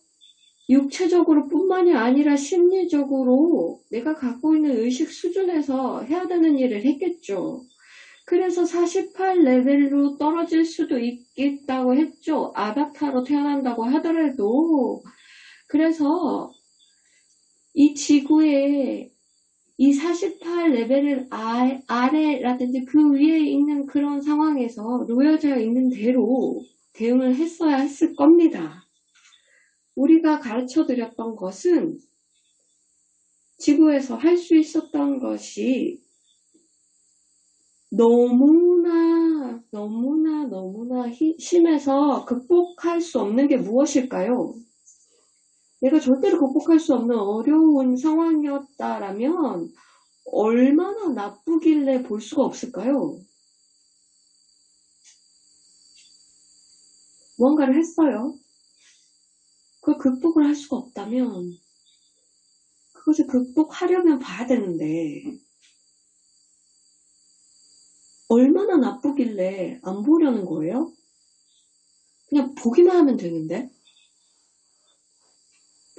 육체적으로 뿐만이 아니라 심리적으로 내가 갖고 있는 의식 수준에서 해야 되는 일을 했겠죠. 그래서 48레벨로 떨어질 수도 있겠다고 했죠. 아바타로 태어난다고 하더라도. 그래서 이 지구에 이 48레벨을 아래라든지 그 위에 있는 그런 상황에서 놓여져 있는 대로 대응을 했어야 했을 겁니다. 우리가 가르쳐 드렸던 것은 지구에서 할 수 있었던 것이 너무나 심해서 극복할 수 없는 게 무엇일까요? 내가 절대로 극복할 수 없는 어려운 상황이었다라면 얼마나 나쁘길래 볼 수가 없을까요? 무언가를 했어요. 그걸 극복을 할 수가 없다면 그것을 극복하려면 봐야 되는데 얼마나 나쁘길래 안 보려는 거예요? 그냥 보기만 하면 되는데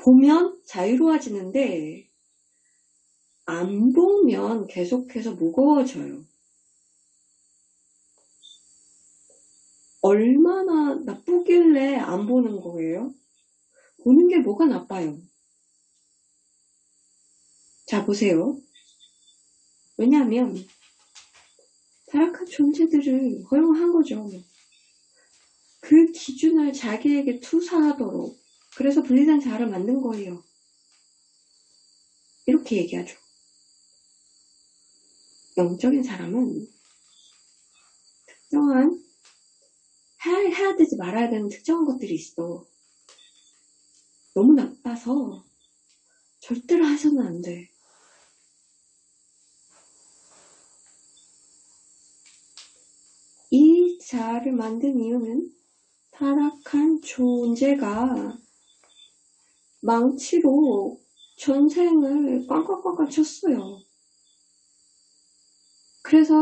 보면 자유로워지는데 안 보면 계속해서 무거워져요. 얼마나 나쁘길래 안 보는 거예요? 보는 게 뭐가 나빠요? 자, 보세요. 왜냐하면 타락한 존재들을 허용한 거죠. 그 기준을 자기에게 투사하도록. 그래서 분리된 자아를 만든 거예요. 이렇게 얘기하죠. 영적인 사람은 특정한 해야 되지 말아야 되는 특정한 것들이 있어. 너무 나빠서 절대로 해서는 안 돼. 이 자아를 만든 이유는 타락한 존재가 망치로 전생을 꽝꽝꽝꽝 쳤어요. 그래서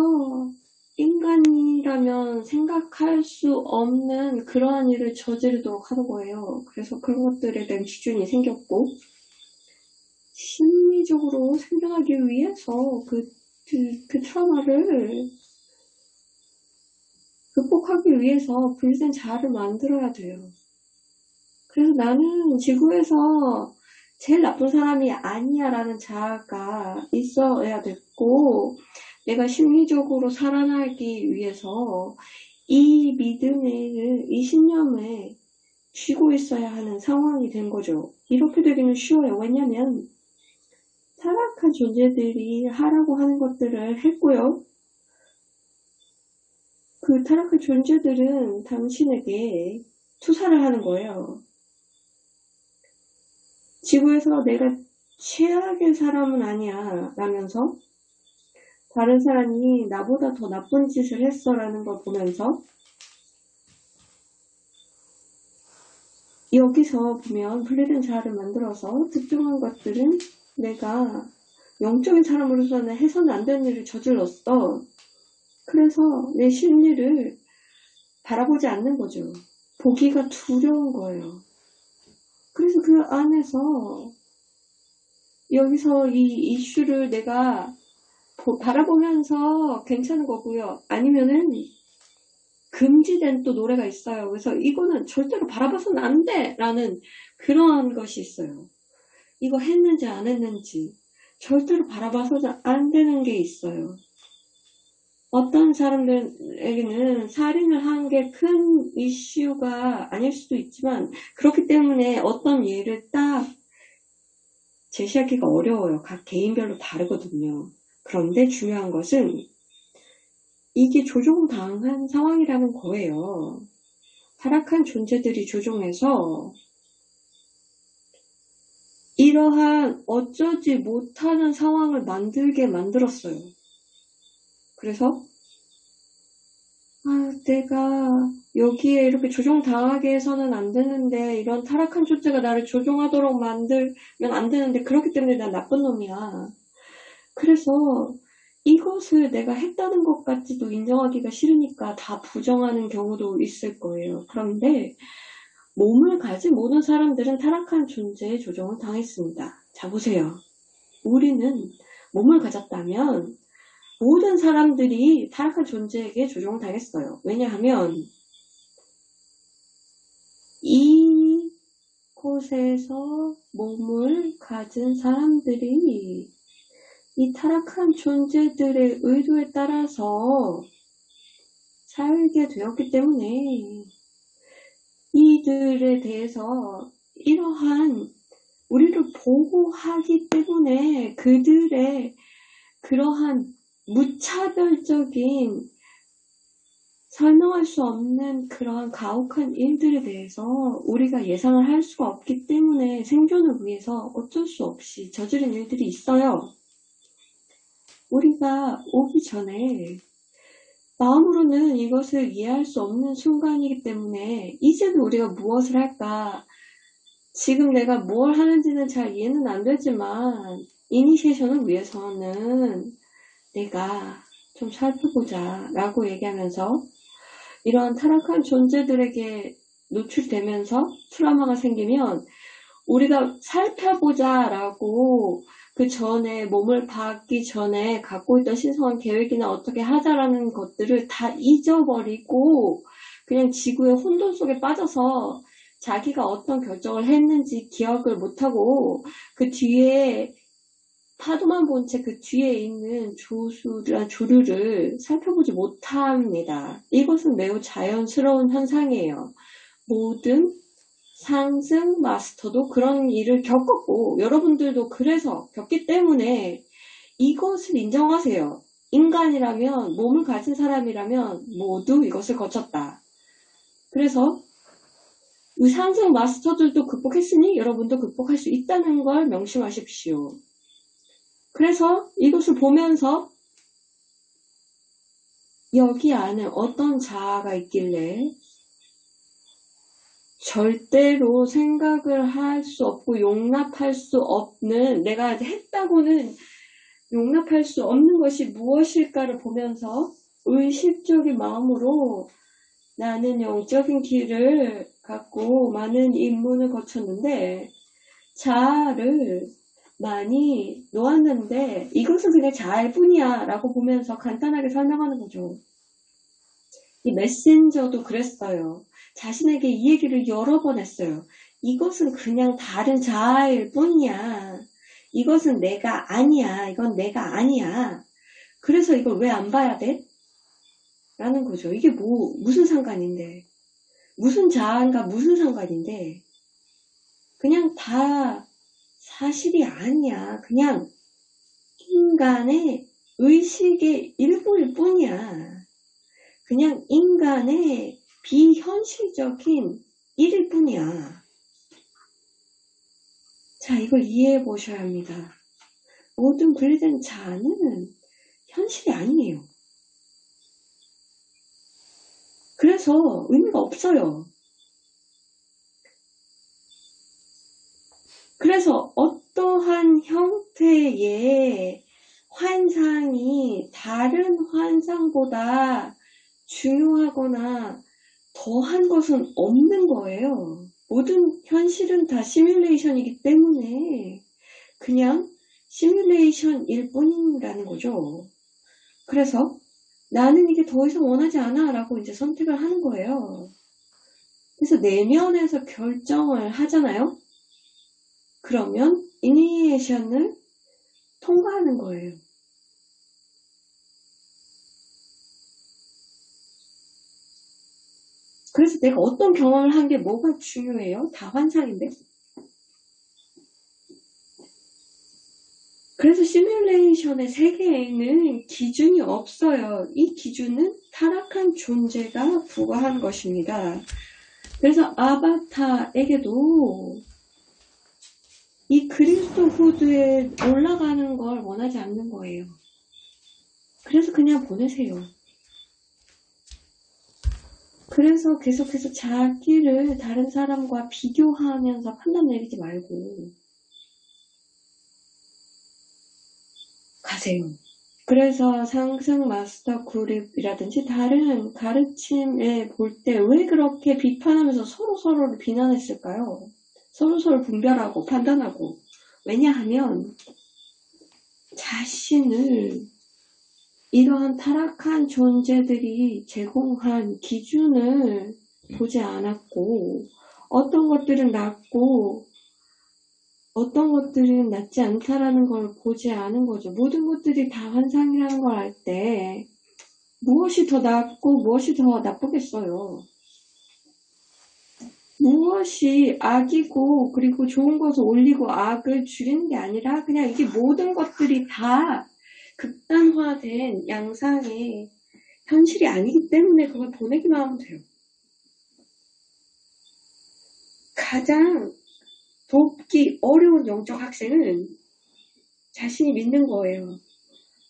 인간이라면 생각할 수 없는 그러한 일을 저지르도록 하는 거예요. 그래서 그런 것들에 대한 기준이 생겼고 심리적으로 생존하기 위해서 그 트라우마를 극복하기 위해서 분리된 자아를 만들어야 돼요. 그래서 나는 지구에서 제일 나쁜 사람이 아니야 라는 자아가 있어야 됐고 내가 심리적으로 살아나기 위해서 이 믿음을, 이 신념에 쥐고 있어야 하는 상황이 된 거죠. 이렇게 되기는 쉬워요. 왜냐면 타락한 존재들이 하라고 하는 것들을 했고요. 그 타락한 존재들은 당신에게 투사를 하는 거예요. 지구에서 내가 최악의 사람은 아니야 라면서 다른 사람이 나보다 더 나쁜 짓을 했어 라는 걸 보면서 여기서 보면 분리된 자아를 만들어서 특정한 것들은 내가 영적인 사람으로서는 해서는 안 되는 일을 저질렀어. 그래서 내 심리를 바라보지 않는 거죠. 보기가 두려운 거예요. 그래서 그 안에서 여기서 이 이슈를 내가 바라보면서 괜찮은 거고요. 아니면은 금지된 또 노래가 있어요. 그래서 이거는 절대로 바라봐서는 안 돼! 라는 그런 것이 있어요. 이거 했는지 안 했는지 절대로 바라봐서는 안 되는 게 있어요. 어떤 사람들에게는 살인을 한 게 큰 이슈가 아닐 수도 있지만 그렇기 때문에 어떤 예를 딱 제시하기가 어려워요. 각 개인별로 다르거든요. 그런데 중요한 것은 이게 조종당한 상황이라는 거예요. 타락한 존재들이 조종해서 이러한 어쩌지 못하는 상황을 만들게 만들었어요. 그래서 내가 여기에 이렇게 조종당하게 해서는 안 되는데, 이런 타락한 존재가 나를 조종하도록 만들면 안 되는데, 그렇기 때문에 난 나쁜 놈이야. 그래서 이것을 내가 했다는 것 같지도 인정하기가 싫으니까 다 부정하는 경우도 있을 거예요. 그런데 몸을 가진 모든 사람들은 타락한 존재의 조종을 당했습니다. 자, 보세요. 우리는 몸을 가졌다면 모든 사람들이 타락한 존재에게 조종을 당했어요. 왜냐하면 이곳에서 몸을 가진 사람들이 이 타락한 존재들의 의도에 따라서 살게 되었기 때문에 이들에 대해서 이러한 우리를 보호하기 때문에 그들의 그러한 무차별적인 설명할 수 없는 그러한 가혹한 일들에 대해서 우리가 예상을 할 수가 없기 때문에 생존을 위해서 어쩔 수 없이 저지른 일들이 있어요. 우리가 오기 전에 마음으로는 이것을 이해할 수 없는 순간이기 때문에 이제는 우리가 무엇을 할까? 지금 내가 뭘 하는지는 잘 이해는 안 되지만 이니시에이션을 위해서는 내가 좀 살펴보자 라고 얘기하면서 이러한 타락한 존재들에게 노출되면서 트라우마가 생기면 우리가 살펴보자 라고 그 전에 몸을 받기 전에 갖고 있던 신성한 계획이나 어떻게 하자라는 것들을 다 잊어버리고 그냥 지구의 혼돈 속에 빠져서 자기가 어떤 결정을 했는지 기억을 못하고 그 뒤에 파도만 본 채 그 뒤에 있는 조류를 살펴보지 못합니다. 이것은 매우 자연스러운 현상이에요. 모든 상승 마스터도 그런 일을 겪었고 여러분들도 그래서 겪기 때문에 이것을 인정하세요. 인간이라면 몸을 가진 사람이라면 모두 이것을 거쳤다. 그래서 이 상승 마스터들도 극복했으니 여러분도 극복할 수 있다는 걸 명심하십시오. 그래서 이것을 보면서 여기 안에 어떤 자아가 있길래 절대로 생각을 할 수 없고 용납할 수 없는 내가 했다고는 용납할 수 없는 것이 무엇일까를 보면서 의식적인 마음으로 나는 영적인 길을 갖고 많은 입문을 거쳤는데 자아를 많이 놓았는데 이것은 그냥 자아일 뿐이야 라고 보면서 간단하게 설명하는 거죠. 이 메신저도 그랬어요. 자신에게 이 얘기를 여러 번 했어요. 이것은 그냥 다른 자아일 뿐이야. 이것은 내가 아니야. 이건 내가 아니야. 그래서 이걸 왜 안 봐야 돼? 라는 거죠. 이게 무슨 상관인데. 무슨 자아인가 무슨 상관인데. 그냥 다 사실이 아니야. 그냥 인간의 의식의 일부일 뿐이야. 그냥 인간의 비현실적인 일일 뿐이야. 자, 이걸 이해해 보셔야 합니다. 모든 분리된 자아는 현실이 아니에요. 그래서 의미가 없어요. 그래서 어떠한 형태의 환상이 다른 환상보다 중요하거나 더한 것은 없는 거예요. 모든 현실은 다 시뮬레이션이기 때문에 그냥 시뮬레이션일 뿐이라는 거죠. 그래서 나는 이게 더 이상 원하지 않아 라고 이제 선택을 하는 거예요. 그래서 내면에서 결정을 하잖아요. 그러면 이니시에이션을 통과하는 거예요. 그래서 내가 어떤 경험을 한 게 뭐가 중요해요? 다 환상인데. 그래서 시뮬레이션의 세계에는 기준이 없어요. 이 기준은 타락한 존재가 부과한 것입니다. 그래서 아바타에게도 이 그리스도후드에 올라가는 걸 원하지 않는 거예요. 그래서 그냥 보내세요. 그래서 계속해서 자기를 다른 사람과 비교하면서 판단 내리지 말고 가세요. 그래서 상승 마스터 그룹이라든지 다른 가르침에 볼 때 왜 그렇게 비판하면서 서로를 비난했을까요? 서로를 분별하고 판단하고. 왜냐하면 자신을 이러한 타락한 존재들이 제공한 기준을 보지 않았고, 어떤 것들은 낫고 어떤 것들은 낫지 않다라는 걸 보지 않은 거죠. 모든 것들이 다 환상이라는 걸 알 때 무엇이 더 낫고 무엇이 더 나쁘겠어요. 무엇이 악이고 그리고 좋은 것을 올리고 악을 줄이는 게 아니라 그냥 이게 모든 것들이 다 극단화된 양상의 현실이 아니기 때문에 그걸 보내기만 하면 돼요. 가장 돕기 어려운 영적 학생은 자신이 믿는 거예요.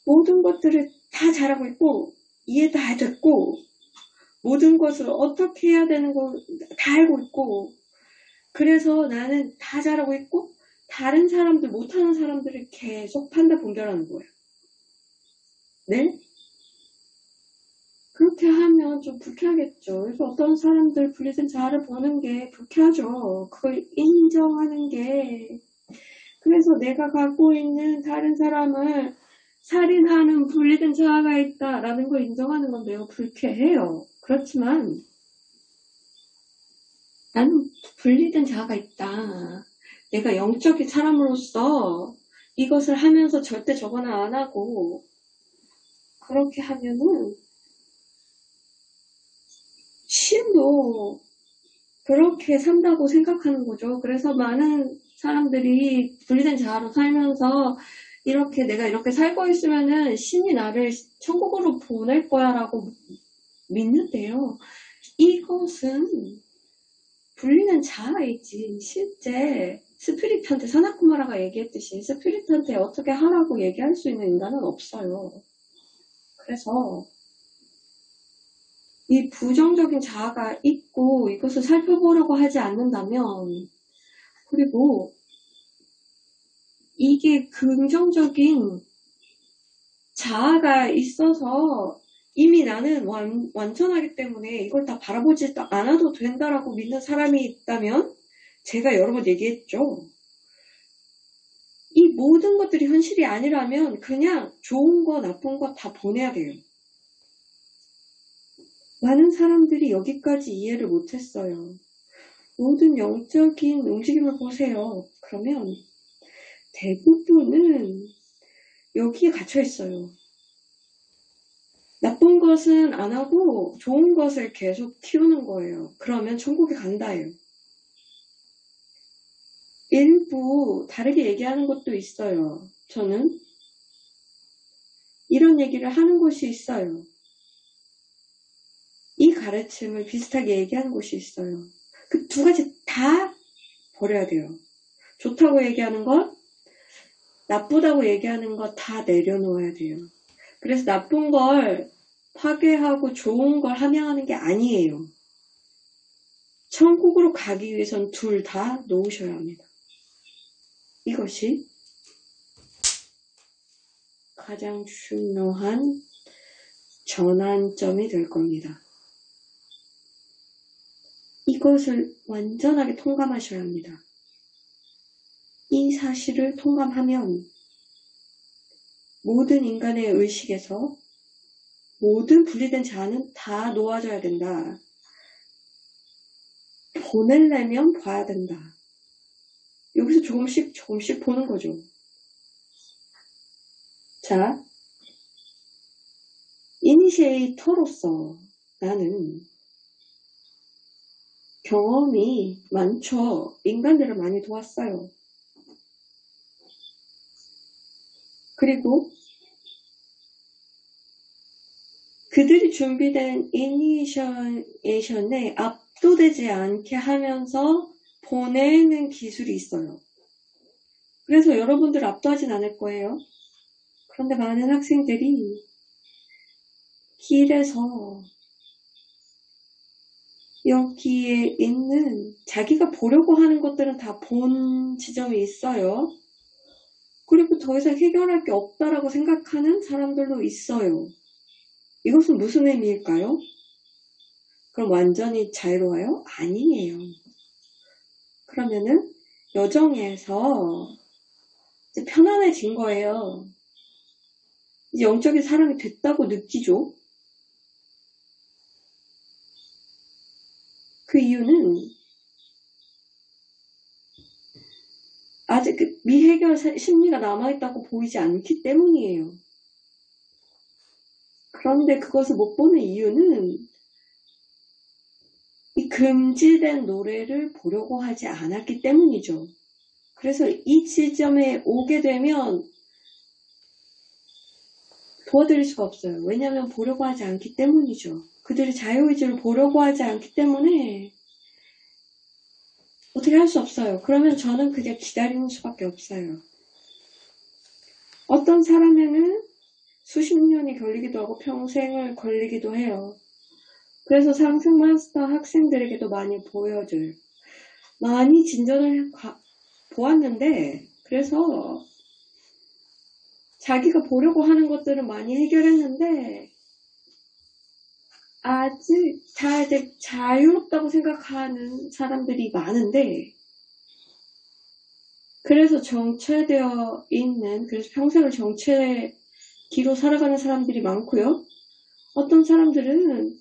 모든 것들을 다 잘하고 있고 이해 다 됐고 모든 것을 어떻게 해야 되는 거 다 알고 있고 그래서 나는 다 잘하고 있고 다른 사람들 못하는 사람들을 계속 판단 분별하는 거예요. 네? 그렇게 하면 좀 불쾌하겠죠. 그래서 어떤 사람들 분리된 자아를 보는 게 불쾌하죠. 그걸 인정하는 게. 그래서 내가 갖고 있는 다른 사람을 살인하는 분리된 자아가 있다라는 걸 인정하는 건 매우 불쾌해요. 그렇지만 나는 분리된 자아가 있다. 내가 영적인 사람으로서 이것을 하면서 절대 저거는 안 하고 그렇게 하면은 신도 그렇게 산다고 생각하는 거죠. 그래서 많은 사람들이 분리된 자아로 살면서 이렇게 내가 이렇게 살고 있으면은 신이 나를 천국으로 보낼 거야 라고 믿는데요. 이것은 분리된 자아이지 실제 스피릿한테 사나쿠마라가 얘기했듯이 스피릿한테 어떻게 하라고 얘기할 수 있는 인간은 없어요. 그래서 이 부정적인 자아가 있고 이것을 살펴보려고 하지 않는다면 그리고 이게 긍정적인 자아가 있어서 이미 나는 완전하기 때문에 이걸 다 바라보지 않아도 된다라고 믿는 사람이 있다면 제가 여러 번 얘기했죠. 이 모든 것들이 현실이 아니라면 그냥 좋은 거 나쁜 거 다 보내야 돼요. 많은 사람들이 여기까지 이해를 못했어요. 모든 영적인 움직임을 보세요. 그러면 대부분은 여기에 갇혀 있어요. 나쁜 것은 안 하고 좋은 것을 계속 키우는 거예요. 그러면 천국에 간다예요. 일부 다르게 얘기하는 것도 있어요. 저는 이런 얘기를 하는 곳이 있어요. 이 가르침을 비슷하게 얘기하는 곳이 있어요. 그 두 가지 다 버려야 돼요. 좋다고 얘기하는 것, 나쁘다고 얘기하는 것 다 내려놓아야 돼요. 그래서 나쁜 걸 파괴하고 좋은 걸 함양하는 게 아니에요. 천국으로 가기 위해선 둘 다 놓으셔야 합니다. 이것이 가장 중요한 전환점이 될 겁니다. 이것을 완전하게 통감하셔야 합니다. 이 사실을 통감하면 모든 인간의 의식에서 모든 분리된 자아는 다 놓아져야 된다. 보내려면 봐야 된다. 여기서 조금씩 보는 거죠. 자, 이니시에이터로서 나는 경험이 많죠. 인간들을 많이 도왔어요. 그리고 그들이 준비된 이니셔에이션에 압도되지 않게 하면서 보내는 기술이 있어요. 그래서 여러분들 압도하진 않을 거예요. 그런데 많은 학생들이 길에서 여기에 있는 자기가 보려고 하는 것들은 다 본 지점이 있어요. 그리고 더 이상 해결할 게 없다라고 생각하는 사람들도 있어요. 이것은 무슨 의미일까요? 그럼 완전히 자유로워요? 아니에요. 그러면은 여정에서 이제 편안해진 거예요. 이제 영적인 사람이 됐다고 느끼죠. 그 이유는 아직 그 미해결 심리가 남아있다고 보이지 않기 때문이에요. 그런데 그것을 못 보는 이유는 이 금지된 노래를 보려고 하지 않았기 때문이죠. 그래서 이 지점에 오게 되면 도와드릴 수가 없어요. 왜냐하면 보려고 하지 않기 때문이죠. 그들이 자유의지를 보려고 하지 않기 때문에 어떻게 할 수 없어요. 그러면 저는 그냥 기다리는 수밖에 없어요. 어떤 사람에는 수십 년이 걸리기도 하고 평생을 걸리기도 해요. 그래서 상승 마스터 학생들에게도 많이 보여줘요. 많이 진전을 보았는데 그래서 자기가 보려고 하는 것들은 많이 해결했는데 아직 다 이제 자유롭다고 생각하는 사람들이 많은데 그래서 정체되어 있는 그래서 평생을 정체기로 살아가는 사람들이 많고요. 어떤 사람들은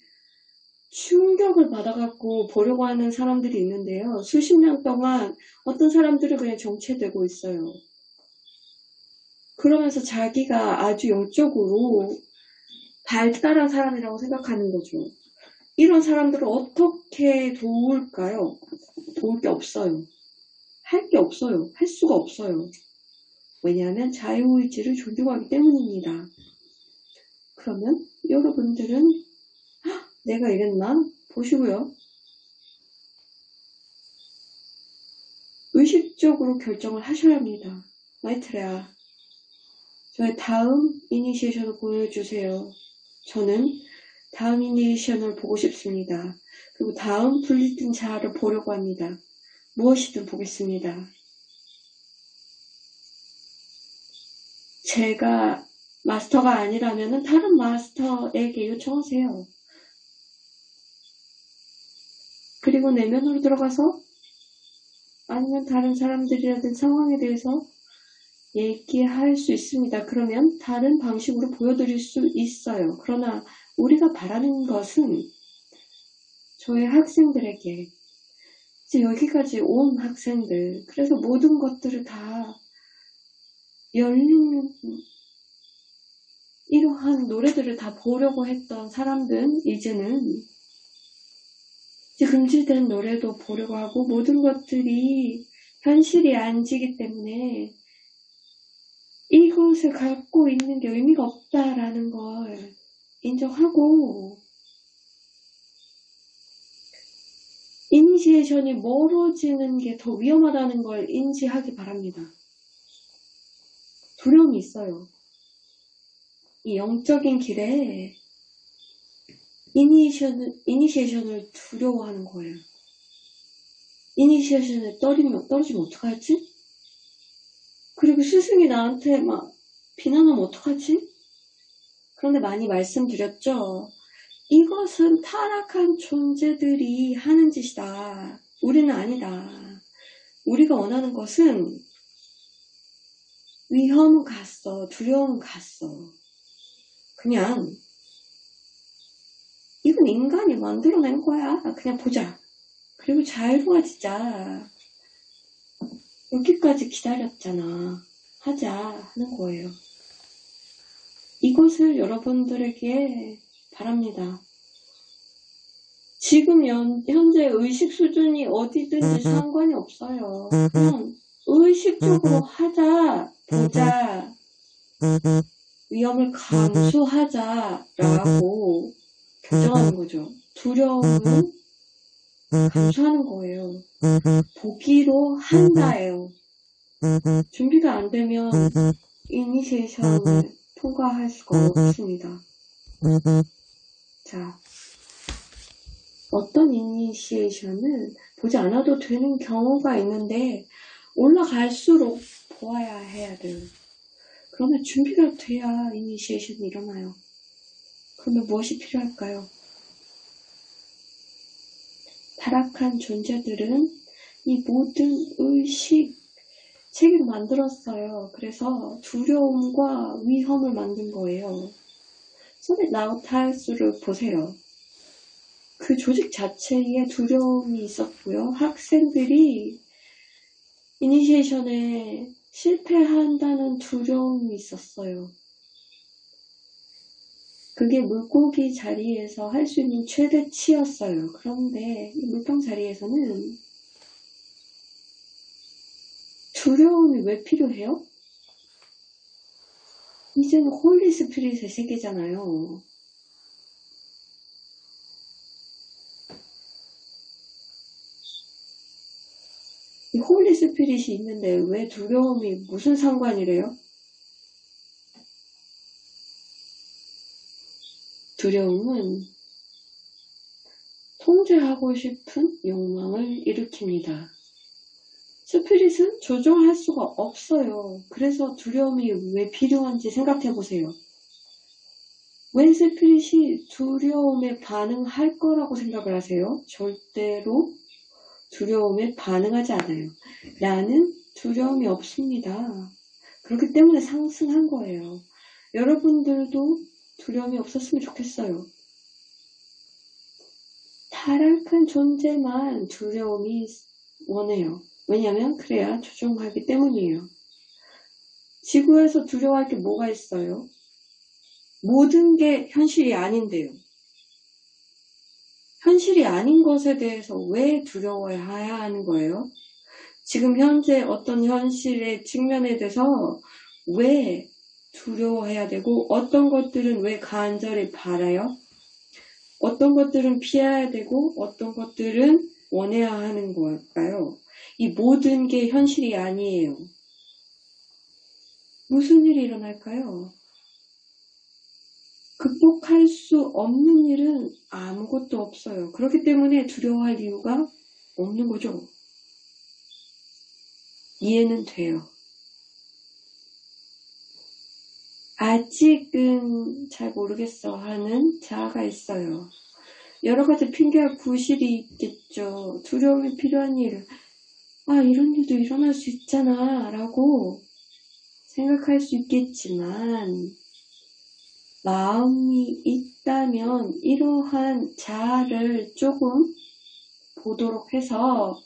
충격을 받아갖고 보려고 하는 사람들이 있는데요. 수십 년 동안 어떤 사람들은 그냥 정체되고 있어요. 그러면서 자기가 아주 영적으로 발달한 사람이라고 생각하는 거죠. 이런 사람들을 어떻게 도울까요? 도울 게 없어요. 할 게 없어요. 할 수가 없어요. 왜냐하면 자유의지를 존중하기 때문입니다. 그러면 여러분들은 내가 이랬나? 보시고요. 의식적으로 결정을 하셔야 합니다. 마이트레아, 저의 다음 이니시에이션을 보여주세요. 저는 다음 이니시에이션을 보고 싶습니다. 그리고 다음 분리된 자아를 보려고 합니다. 무엇이든 보겠습니다. 제가 마스터가 아니라면 다른 마스터에게 요청하세요. 그리고 내면으로 들어가서 아니면 다른 사람들이라든 상황에 대해서 얘기할 수 있습니다. 그러면 다른 방식으로 보여드릴 수 있어요. 그러나 우리가 바라는 것은 저의 학생들에게 이제 여기까지 온 학생들 그래서 모든 것들을 다 열린 이러한 노래들을 다 보려고 했던 사람들은 이제는 이제 금지된 노래도 보려고 하고 모든 것들이 현실이 아니기 때문에 이것을 갖고 있는 게 의미가 없다라는 걸 인정하고 이니시에이션이 멀어지는 게 더 위험하다는 걸 인지하기 바랍니다. 두려움이 있어요. 이 영적인 길에 이니시에이션을 두려워하는 거예요. 이니시에이션에 떨어지면 어떡하지? 그리고 스승이 나한테 막 비난하면 어떡하지? 그런데 많이 말씀드렸죠. 이것은 타락한 존재들이 하는 짓이다. 우리는 아니다. 우리가 원하는 것은 위험은 갔어. 두려움은 갔어. 그냥 이건 인간이 만들어낸 거야. 그냥 보자. 그리고 자유로워지자. 여기까지 기다렸잖아. 하자 하는 거예요. 이것을 여러분들에게 바랍니다. 지금 현재 의식 수준이 어디든지 상관이 없어요. 그냥 의식적으로 하자, 보자, 위험을 감수하자라고 결정하는 거죠. 두려움은 감수하는 거예요. 보기로 한다예요. 준비가 안 되면 이니시에이션을 통과할 수가 없습니다. 자, 어떤 이니시에이션은 보지 않아도 되는 경우가 있는데 올라갈수록 보아야 해야 돼요. 그러면 준비가 돼야 이니시에이션이 일어나요. 그러면 무엇이 필요할까요? 타락한 존재들은 이 모든 의식, 책을 만들었어요. 그래서 두려움과 위험을 만든 거예요. 소리 라우타스를 보세요. 그 조직 자체에 두려움이 있었고요. 학생들이 이니시에이션에 실패한다는 두려움이 있었어요. 그게 물고기 자리에서 할 수 있는 최대치였어요. 그런데 이 물병 자리에서는 두려움이 왜 필요해요? 이제는 홀리 스피릿의 세계잖아요. 이 홀리 스피릿이 있는데 왜 두려움이 무슨 상관이래요? 두려움은 통제하고 싶은 욕망을 일으킵니다. 스피릿은 조종할 수가 없어요. 그래서 두려움이 왜 필요한지 생각해 보세요. 왜 스피릿이 두려움에 반응할 거라고 생각을 하세요? 절대로 두려움에 반응하지 않아요. 나는 두려움이 없습니다. 그렇기 때문에 상승한 거예요. 여러분들도 두려움이 없었으면 좋겠어요. 타락한 존재만 두려움이 원해요. 왜냐하면 그래야 조종하기 때문이에요. 지구에서 두려워할 게 뭐가 있어요? 모든 게 현실이 아닌데요. 현실이 아닌 것에 대해서 왜 두려워해야 하는 거예요? 지금 현재 어떤 현실의 측면에 대해서 왜 두려워해야 되고 어떤 것들은 왜 간절히 바라요? 어떤 것들은 피해야 되고 어떤 것들은 원해야 하는 걸까요? 이 모든 게 현실이 아니에요. 무슨 일이 일어날까요? 극복할 수 없는 일은 아무것도 없어요. 그렇기 때문에 두려워할 이유가 없는 거죠. 이해는 돼요. 아직은 잘 모르겠어 하는 자아가 있어요. 여러 가지 핑계와 부실이 있겠죠. 두려움이 필요한 일, 이런 일도 일어날 수 있잖아 라고 생각할 수 있겠지만 마음이 있다면 이러한 자아를 조금 보도록 해서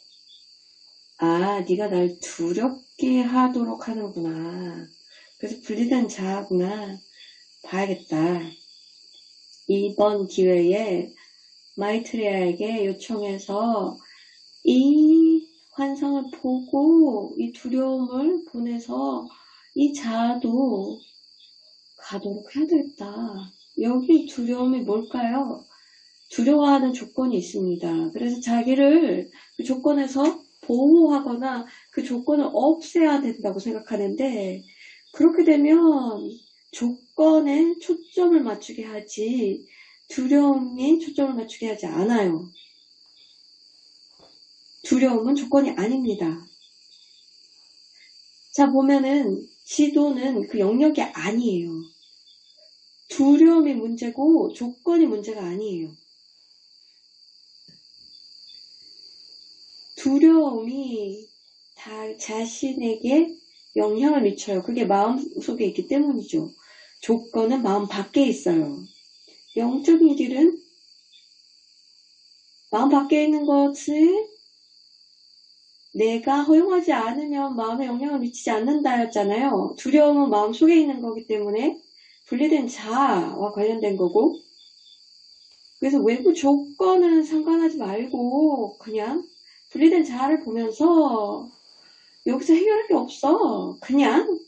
네가 날 두렵게 하도록 하는구나. 그래서 분리된 자아구나. 봐야겠다. 이번 기회에 마이트레아에게 요청해서 이 환상을 보고 이 두려움을 보내서 이 자아도 가도록 해야 되겠다. 여기 두려움이 뭘까요? 두려워하는 조건이 있습니다. 그래서 자기를 그 조건에서 보호하거나 그 조건을 없애야 된다고 생각하는데 그렇게 되면 조건에 초점을 맞추게 하지 두려움이 초점을 맞추게 하지 않아요. 두려움은 조건이 아닙니다. 자, 보면은 시도는 그 영역이 아니에요. 두려움이 문제고 조건이 문제가 아니에요. 두려움이 다 자신에게 영향을 미쳐요. 그게 마음속에 있기 때문이죠. 조건은 마음 밖에 있어요. 영적인 길은 마음 밖에 있는 것을 내가 허용하지 않으면 마음에 영향을 미치지 않는다였잖아요. 두려움은 마음 속에 있는 거기 때문에 분리된 자아와 관련된 거고 그래서 외부 조건은 상관하지 말고 그냥 분리된 자아를 보면서 여기서 해결할 게 없어. 그냥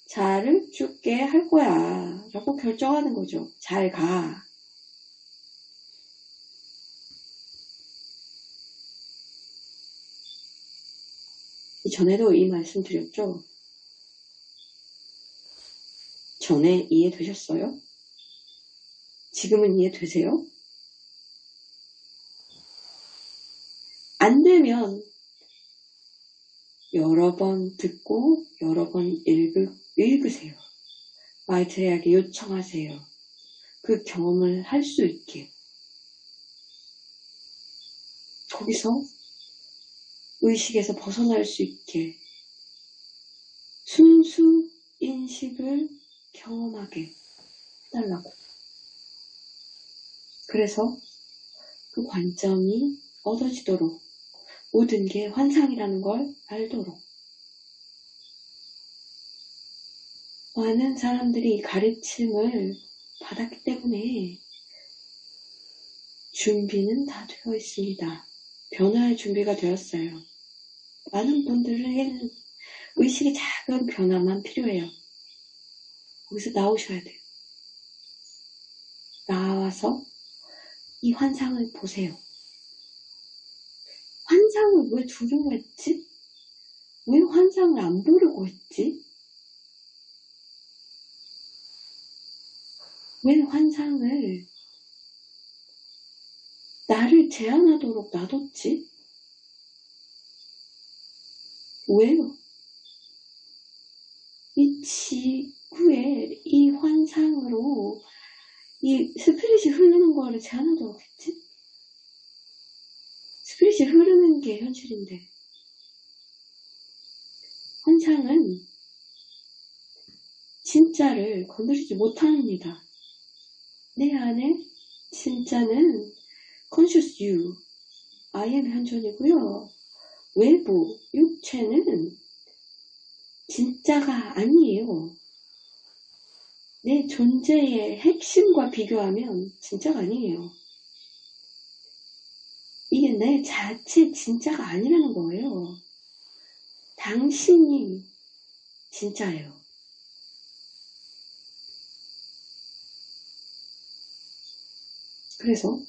자아를 죽게 할 거야. 라고 결정하는 거죠. 잘 가. 전에도 이 말씀 드렸죠? 전에 이해되셨어요? 지금은 이해되세요? 안 되면 여러 번 듣고 여러 번 읽으세요. 마이트레이에게 요청하세요. 그 경험을 할 수 있게. 거기서 의식에서 벗어날 수 있게 순수 인식을 경험하게 해달라고. 그래서 그 관점이 얻어지도록 모든 게 환상이라는 걸 알도록. 많은 사람들이 가르침을 받았기 때문에 준비는 다 되어 있습니다. 변화의 준비가 되었어요. 많은 분들에게는 의식의 작은 변화만 필요해요. 거기서 나오셔야 돼요. 나와서 이 환상을 보세요. 환상을 왜 두려워 했지? 왜 환상을 안 보려고 했지? 왜 환상을 나를 제한하도록 놔뒀지? 왜요? 이 지구에 이 환상으로 이 스피릿이 흐르는 거를 제한하도록 했지? 스피릿이 흐르는 게 현실인데. 환상은 진짜를 건드리지 못합니다. 내 안에 진짜는 conscious you, I am 현존이고요. 외부, 육체는 진짜가 아니에요. 내 존재의 핵심과 비교하면 진짜가 아니에요. 이게 내 자체 진짜가 아니라는 거예요. 당신이 진짜예요. 그래서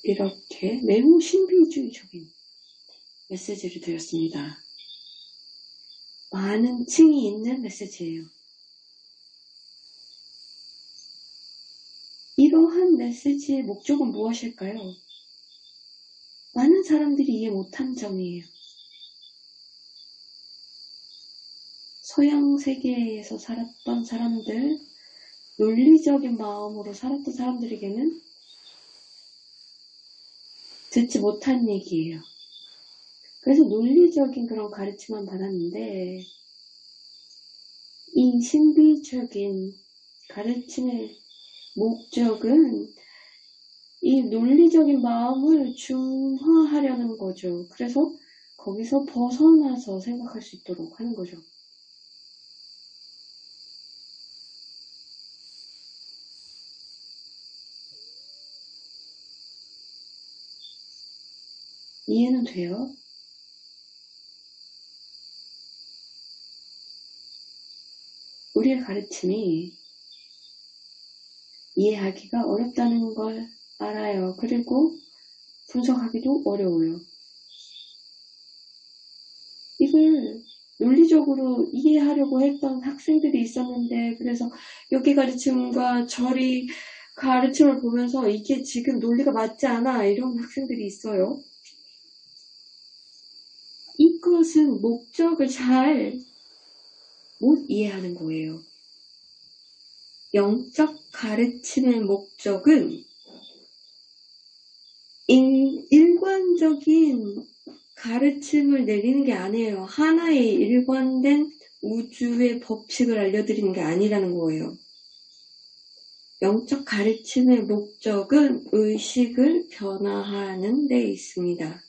이렇게 매우 신비주의적인 메시지를 드렸습니다. 많은 층이 있는 메시지예요. 이러한 메시지의 목적은 무엇일까요? 많은 사람들이 이해 못한 점이에요. 서양 세계에서 살았던 사람들, 논리적인 마음으로 살았던 사람들에게는 듣지 못한 얘기예요. 그래서 논리적인 그런 가르침만 받았는데 이 신비적인 가르침의 목적은 이 논리적인 마음을 중화하려는 거죠. 그래서 거기서 벗어나서 생각할 수 있도록 하는 거죠. 이해는 돼요? 우리의 가르침이 이해하기가 어렵다는 걸 알아요. 그리고 분석하기도 어려워요. 이걸 논리적으로 이해하려고 했던 학생들이 있었는데 그래서 여기 가르침과 저리 가르침을 보면서 이게 지금 논리가 맞지 않아 이런 학생들이 있어요. 이것은 목적을 잘 못 이해하는 거예요. 영적 가르침의 목적은 일관적인 가르침을 내리는 게 아니에요. 하나의 일관된 우주의 법칙을 알려드리는 게 아니라는 거예요. 영적 가르침의 목적은 의식을 변화하는 데 있습니다.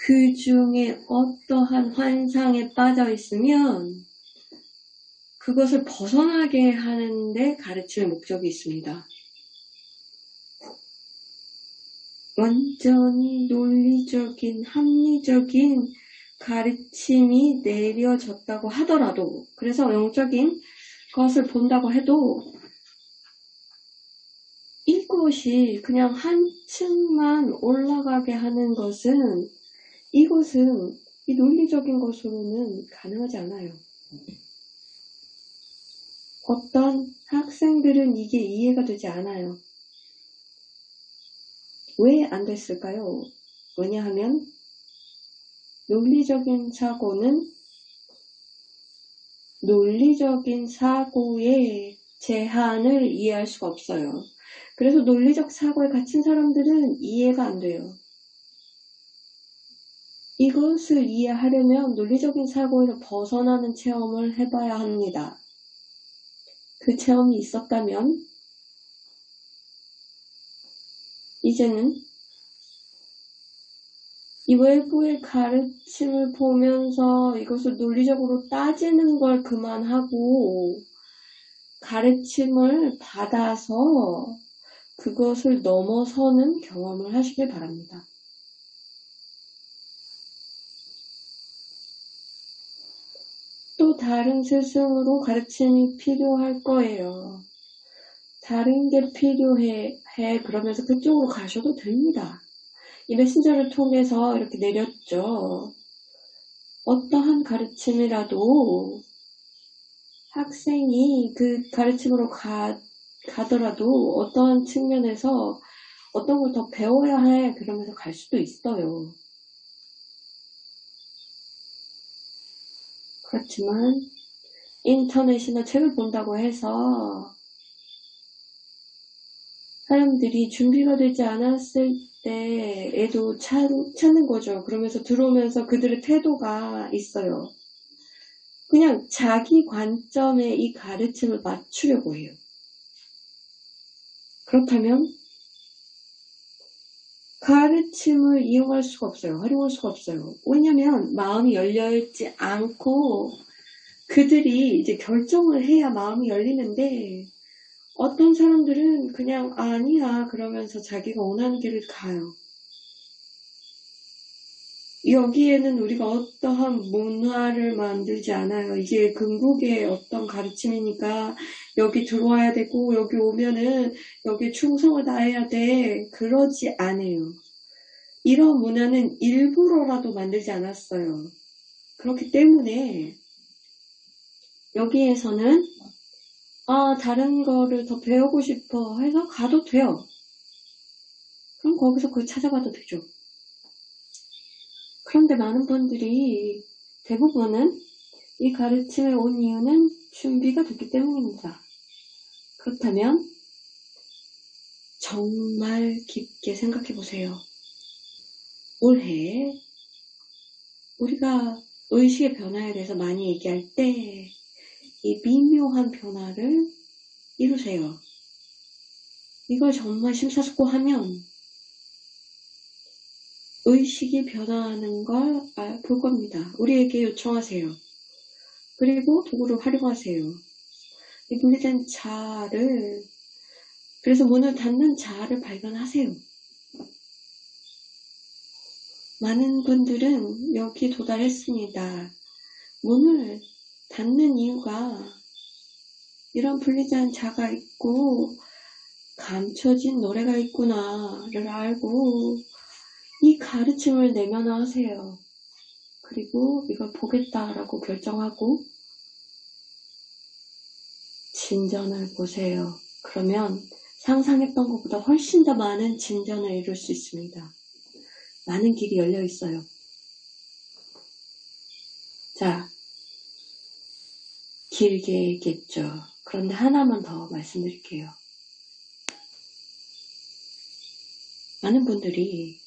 그 중에 어떠한 환상에 빠져 있으면 그것을 벗어나게 하는데 가르침의 목적이 있습니다. 완전히 논리적인, 합리적인 가르침이 내려졌다고 하더라도, 그래서 영적인 것을 본다고 해도 이것이 그냥 한 층만 올라가게 하는 것은 이것은 이 논리적인 것으로는 가능하지 않아요. 어떤 학생들은 이게 이해가 되지 않아요. 왜 안 됐을까요? 왜냐하면 논리적인 사고의 제한을 이해할 수가 없어요. 그래서 논리적 사고에 갇힌 사람들은 이해가 안 돼요. 이것을 이해하려면 논리적인 사고에서 벗어나는 체험을 해봐야 합니다. 그 체험이 있었다면 이제는 이 외부의 가르침을 보면서 이것을 논리적으로 따지는 걸 그만하고 가르침을 받아서 그것을 넘어서는 경험을 하시길 바랍니다. 또 다른 스승으로 가르침이 필요할 거예요. 다른 게 필요해 그러면서 그쪽으로 가셔도 됩니다. 이 메신저를 통해서 이렇게 내렸죠. 어떠한 가르침이라도 학생이 그 가르침으로 가더라도 어떠한 측면에서 어떤 걸 더 배워야 해 그러면서 갈 수도 있어요. 그렇지만 인터넷이나 책을 본다고 해서 사람들이 준비가 되지 않았을 때에도 찾는 거죠. 그러면서 들어오면서 그들의 태도가 있어요. 그냥 자기 관점에 이 가르침을 맞추려고 해요. 그렇다면 가르침을 이용할 수가 없어요. 활용할 수가 없어요. 왜냐하면 마음이 열려있지 않고 그들이 이제 결정을 해야 마음이 열리는데 어떤 사람들은 그냥 아니야 그러면서 자기가 원하는 길을 가요. 여기에는 우리가 어떠한 문화를 만들지 않아요. 이게 긍국의 어떤 가르침이니까 여기 들어와야 되고 여기 오면은 여기 충성을 다해야 돼. 그러지 않아요. 이런 문화는 일부러라도 만들지 않았어요. 그렇기 때문에 여기에서는 다른 거를 더 배우고 싶어 해서 가도 돼요. 그럼 거기서 그걸 찾아가도 되죠. 그런데 많은 분들이 대부분은 이 가르침에 온 이유는 준비가 됐기 때문입니다. 그렇다면 정말 깊게 생각해 보세요. 올해 우리가 의식의 변화에 대해서 많이 얘기할 때 이 미묘한 변화를 이루세요. 이걸 정말 심사숙고하면 의식이 변화하는 걸 볼 겁니다. 우리에게 요청하세요. 그리고 도구를 활용하세요. 이 분리된 자아를, 그래서 문을 닫는 자아를 발견하세요. 많은 분들은 여기 도달했습니다. 문을 닫는 이유가 이런 분리된 자가 있고 감춰진 노래가 있구나를 알고 이 가르침을 내면화하세요. 그리고 이걸 보겠다라고 결정하고 진전을 보세요. 그러면 상상했던 것보다 훨씬 더 많은 진전을 이룰 수 있습니다. 많은 길이 열려 있어요. 자, 길게 얘기했죠. 그런데 하나만 더 말씀드릴게요. 많은 분들이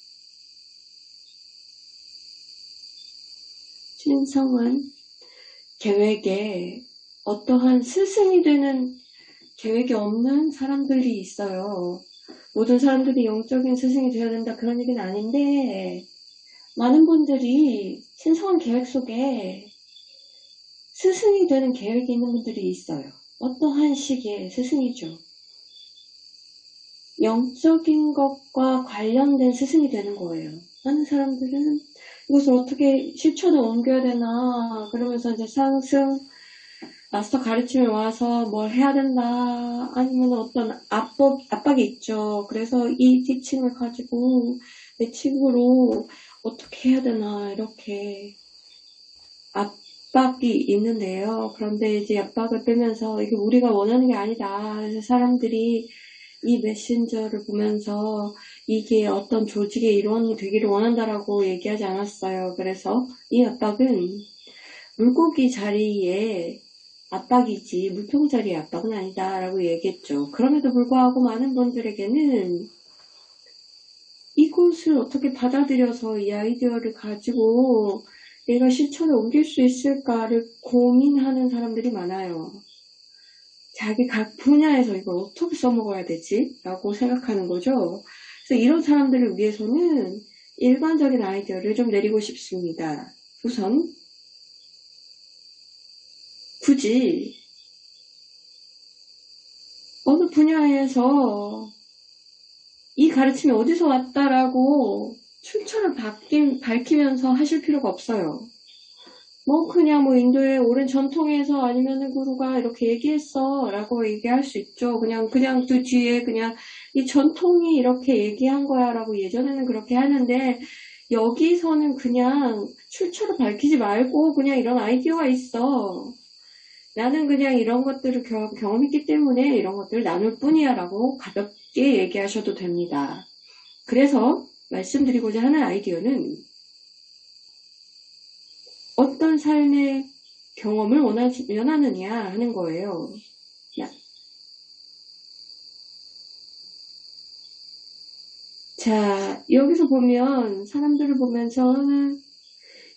신성한 계획에 어떠한 스승이 되는 계획이 없는 사람들이 있어요. 모든 사람들이 영적인 스승이 되어야 된다 그런 얘기는 아닌데 많은 분들이 신성한 계획 속에 스승이 되는 계획이 있는 분들이 있어요. 어떠한 식의 스승이죠. 영적인 것과 관련된 스승이 되는 거예요. 많은 사람들은 이것을 어떻게 실천에 옮겨야 되나 그러면서 이제 상승 마스터 가르침에 와서 뭘 해야 된다, 아니면 어떤 압박이 있죠. 그래서 이 티칭을 가지고 내 친구로 어떻게 해야 되나, 이렇게 압박이 있는데요. 그런데 이제 압박을 빼면서 이게 우리가 원하는 게 아니다. 그래서 사람들이 이 메신저를 보면서 이게 어떤 조직의 일원이 되기를 원한다라고 얘기하지 않았어요. 그래서 이 압박은 물고기 자리에 압박이지 물통 자리의 압박은 아니다 라고 얘기했죠. 그럼에도 불구하고 많은 분들에게는 이것을 어떻게 받아들여서 이 아이디어를 가지고 내가 실천에 옮길 수 있을까를 고민하는 사람들이 많아요. 자기 각 분야에서 이걸 어떻게 써먹어야 되지? 라고 생각하는 거죠. 그래서 이런 사람들을 위해서는 일반적인 아이디어를 좀 내리고 싶습니다. 우선 굳이 어느 분야에서 이 가르침이 어디서 왔다라고 출처를 밝히면서 하실 필요가 없어요. 그냥 인도의 오랜 전통에서 아니면은 구루가 이렇게 얘기했어 라고 얘기할 수 있죠. 그냥 그 뒤에 그냥 이 전통이 이렇게 얘기한 거야 라고 예전에는 그렇게 하는데, 여기서는 그냥 출처를 밝히지 말고 그냥 이런 아이디어가 있어. 나는 그냥 이런 것들을 경험했기 때문에 이런 것들을 나눌 뿐이야 라고 가볍게 얘기하셔도 됩니다. 그래서 말씀드리고자 하는 아이디어는 어떤 삶의 경험을 원하느냐 하는 거예요. 자, 여기서 보면 사람들을 보면서는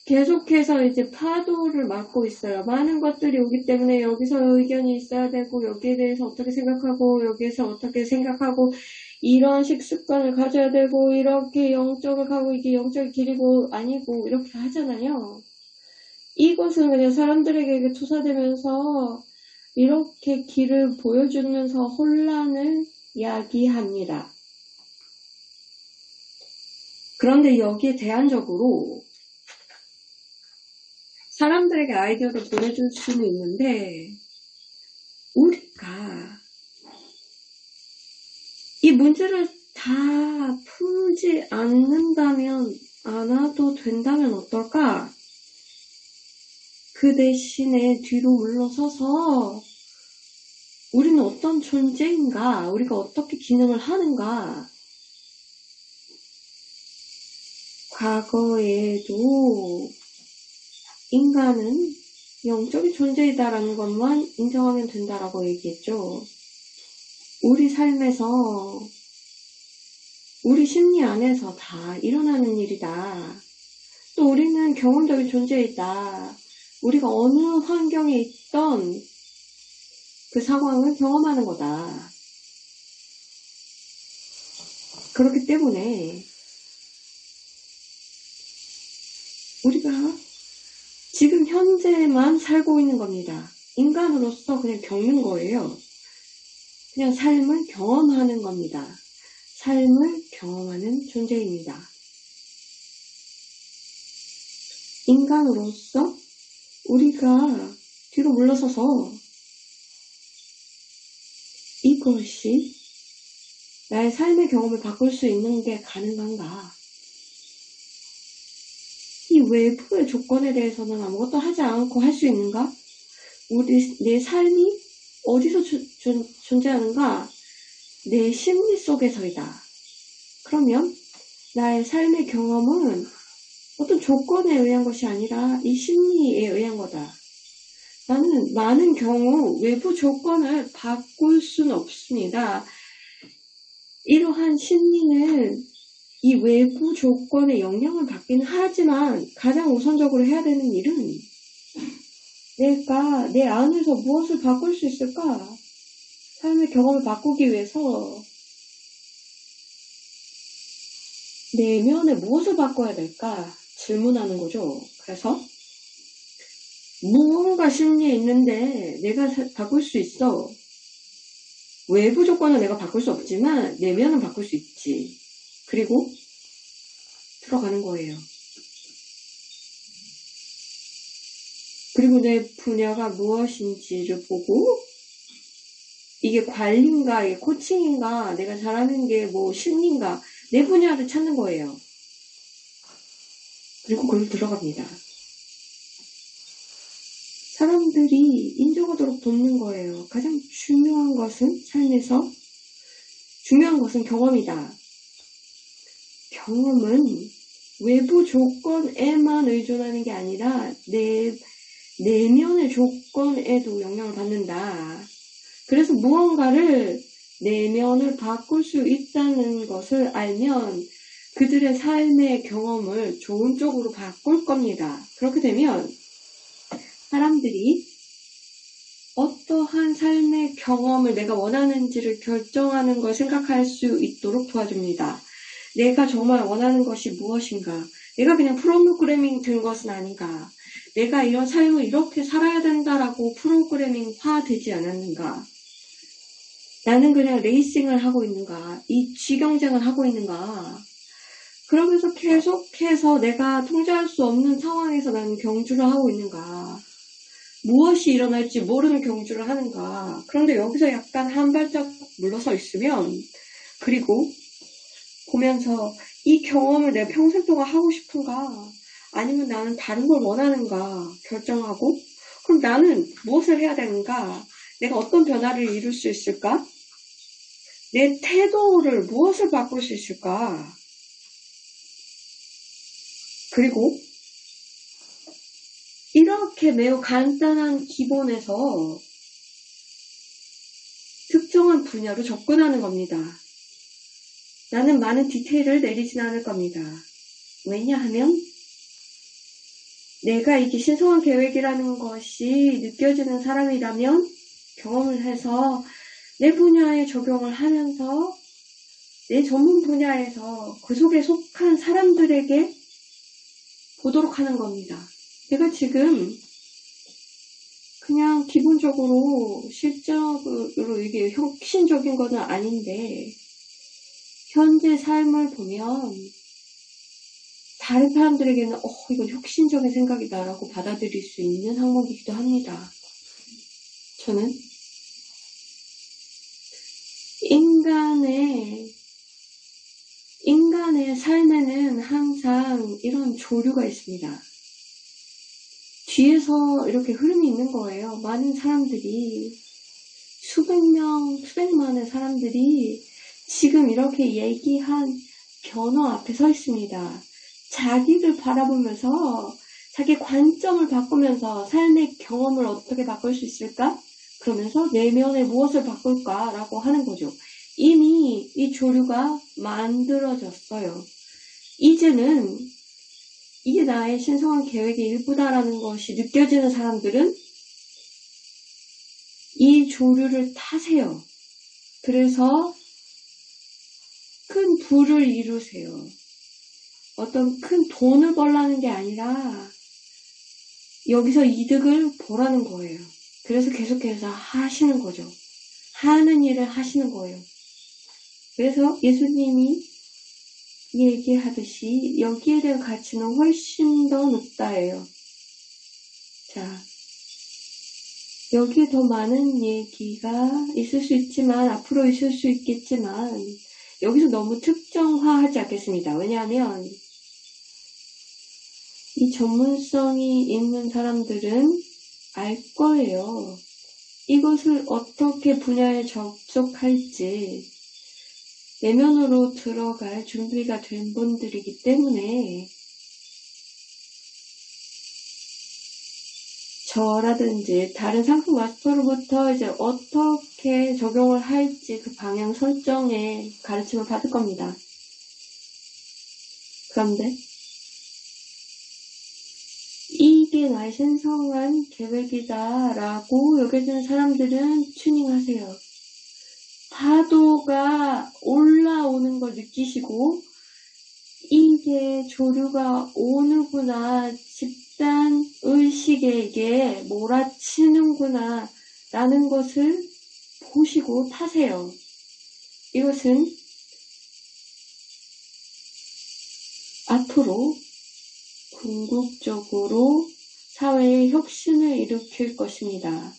계속해서 이제 파도를 맞고 있어요. 많은 것들이 오기 때문에 여기서 의견이 있어야 되고, 여기에 대해서 어떻게 생각하고, 여기에서 어떻게 생각하고, 이런 식습관을 가져야 되고, 이렇게 영적을 가고, 이게 영적의 길이고 아니고 이렇게 하잖아요. 이것은 그냥 사람들에게 투사되면서 이렇게 길을 보여주면서 혼란을 야기합니다. 그런데 여기에 대안적으로 사람들에게 아이디어를 보내줄 수는 있는데, 우리가 이 문제를 다 풀지 않아도 된다면 어떨까? 그 대신에 뒤로 물러서서 우리는 어떤 존재인가? 우리가 어떻게 기능을 하는가? 과거에도 인간은 영적인 존재이다라는 것만 인정하면 된다라고 얘기했죠. 우리 삶에서, 우리 심리 안에서 다 일어나는 일이다. 또 우리는 경험적인 존재이다. 우리가 어느 환경에 있던 그 상황을 경험하는 거다. 그렇기 때문에 우리가 지금 현재만 살고 있는 겁니다. 인간으로서 그냥 겪는 거예요. 그냥 삶을 경험하는 겁니다. 삶을 경험하는 존재입니다. 인간으로서 우리가 뒤로 물러서서 이것이 나의 삶의 경험을 바꿀 수 있는 게 가능한가? 이 외부의 조건에 대해서는 아무것도 하지 않고 할 수 있는가? 내 삶이 어디서 존재하는가? 내 심리 속에서이다. 그러면 나의 삶의 경험은 어떤 조건에 의한 것이 아니라 이 심리에 의한 거다. 나는 많은 경우 외부 조건을 바꿀 수는 없습니다. 이러한 심리는 이 외부 조건의 영향을 받기는 하지만 가장 우선적으로 해야 되는 일은 내가 내 안에서 무엇을 바꿀 수 있을까? 삶의 경험을 바꾸기 위해서 내면에 무엇을 바꿔야 될까? 질문하는 거죠. 그래서 무언가 심리에 있는데 내가 바꿀 수 있어. 외부 조건은 내가 바꿀 수 없지만 내면은 바꿀 수 있지. 그리고 들어가는 거예요. 그리고 내 분야가 무엇인지를 보고 이게 관리인가, 이게 코칭인가, 내가 잘하는 게 뭐 심리인가, 내 분야를 찾는 거예요. 그리고 그걸 들어갑니다. 사람들이 인정하도록 돕는 거예요. 가장 중요한 것은 삶에서 중요한 것은 경험이다. 경험은 외부 조건에만 의존하는 게 아니라 내 내면의 조건에도 영향을 받는다. 그래서 무언가를 내면을 바꿀 수 있다는 것을 알면 그들의 삶의 경험을 좋은 쪽으로 바꿀 겁니다. 그렇게 되면 사람들이 어떠한 삶의 경험을 내가 원하는지를 결정하는 걸 생각할 수 있도록 도와줍니다. 내가 정말 원하는 것이 무엇인가? 내가 그냥 프로그래밍 된 것은 아닌가? 내가 이런 삶을 이렇게 살아야 된다라고 프로그래밍화 되지 않았는가? 나는 그냥 레이싱을 하고 있는가? 이 지경쟁을 하고 있는가? 그러면서 계속해서 내가 통제할 수 없는 상황에서 나는 경주를 하고 있는가? 무엇이 일어날지 모르는 경주를 하는가? 그런데 여기서 약간 한 발짝 물러서 있으면, 그리고 보면서 이 경험을 내가 평생 동안 하고 싶은가? 아니면 나는 다른 걸 원하는가? 결정하고, 그럼 나는 무엇을 해야 되는가? 내가 어떤 변화를 이룰 수 있을까? 내 태도를 무엇을 바꿀 수 있을까? 그리고 이렇게 매우 간단한 기본에서 특정한 분야로 접근하는 겁니다. 나는 많은 디테일을 내리진 않을 겁니다. 왜냐하면 내가 이게 신성한 계획이라는 것이 느껴지는 사람이라면 경험을 해서 내 분야에 적용을 하면서 내 전문 분야에서 그 속에 속한 사람들에게 보도록 하는 겁니다. 내가 지금 그냥 기본적으로 실적으로 이게 혁신적인 거는 아닌데 현재 삶을 보면 다른 사람들에게는 이건 혁신적인 생각이다 라고 받아들일 수 있는 항목이기도 합니다. 저는 인간의 삶에는 항상 이런 조류가 있습니다. 뒤에서 이렇게 흐름이 있는 거예요. 많은 사람들이, 수백만의 사람들이 지금 이렇게 얘기한 변화 앞에 서 있습니다. 자기를 바라보면서 자기 관점을 바꾸면서 삶의 경험을 어떻게 바꿀 수 있을까? 그러면서 내면에 무엇을 바꿀까라고 하는 거죠. 이미 이 조류가 만들어졌어요. 이제는 이게 나의 신성한 계획의 일부다라는 것이 느껴지는 사람들은 이 조류를 타세요. 그래서 큰 부를 이루세요. 어떤 큰 돈을 벌라는 게 아니라 여기서 이득을 보라는 거예요. 그래서 계속해서 하시는 거죠. 하는 일을 하시는 거예요. 그래서 예수님이 얘기하듯이 여기에 대한 가치는 훨씬 더 높다예요. 자, 여기에 더 많은 얘기가 있을 수 있지만 앞으로 있을 수 있겠지만 여기서 너무 특정화하지 않겠습니다. 왜냐하면 이 전문성이 있는 사람들은 알 거예요. 이것을 어떻게 분야에 접속할지 내면으로 들어갈 준비가 된 분들이기 때문에 저라든지 다른 상품 마스터로부터 이제 어떻게 적용을 할지 그 방향 설정에 가르침을 받을 겁니다. 그런데 이게 나의 신성한 계획이다 라고 여겨지는 사람들은 튜닝하세요. 파도가 올라오는 걸 느끼시고 이게 조류가 오는구나, 집단 의식에게 몰아치는구나 라는 것을 보시고 타세요. 이것은 앞으로 궁극적으로 사회의 혁신을 일으킬 것입니다.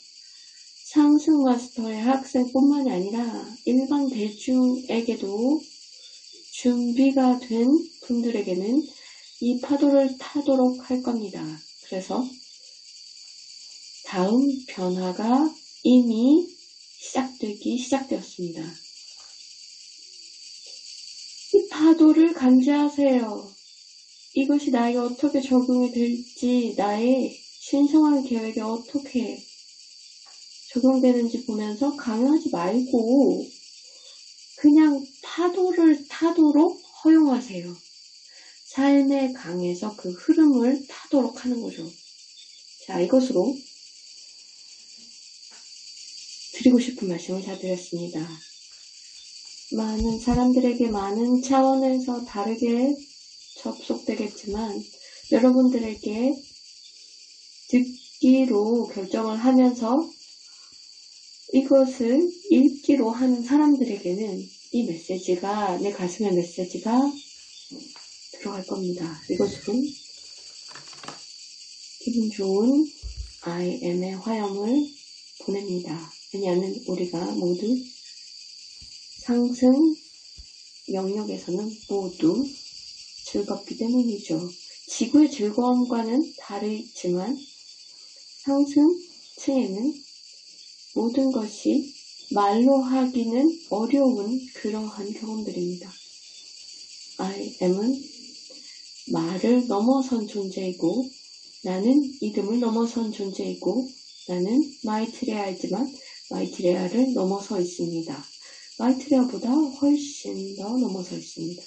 상승 마스터의 학생뿐만 아니라 일반 대중에게도 준비가 된 분들에게는 이 파도를 타도록 할 겁니다. 그래서 다음 변화가 이미 시작되었습니다. 이 파도를 감지하세요. 이것이 나에게 어떻게 적용이 될지, 나의 신성한 계획에 어떻게 적용되는지 보면서 강요하지 말고 그냥 파도를 타도록 허용하세요. 삶의 강에서 그 흐름을 타도록 하는 거죠. 자, 이것으로 드리고 싶은 말씀을 다 드렸습니다. 많은 사람들에게 많은 차원에서 다르게 접속되겠지만 여러분들에게 듣기로 결정을 하면서 이것을 읽기로 하는 사람들에게는 이 메시지가, 내 가슴의 메시지가 들어갈 겁니다. 이것은 기분 좋은 I am의 화염을 보냅니다. 왜냐하면 우리가 모두 상승 영역에서는 모두 즐겁기 때문이죠. 지구의 즐거움과는 다르지만 상승층에는 모든 것이 말로 하기는 어려운 그러한 경험들입니다. I am은 말을 넘어선 존재이고 나는 이름을 넘어선 존재이고 나는 마이트레아이지만 마이트레아를 넘어서 있습니다. 마이트레아보다 훨씬 더 넘어서 있습니다.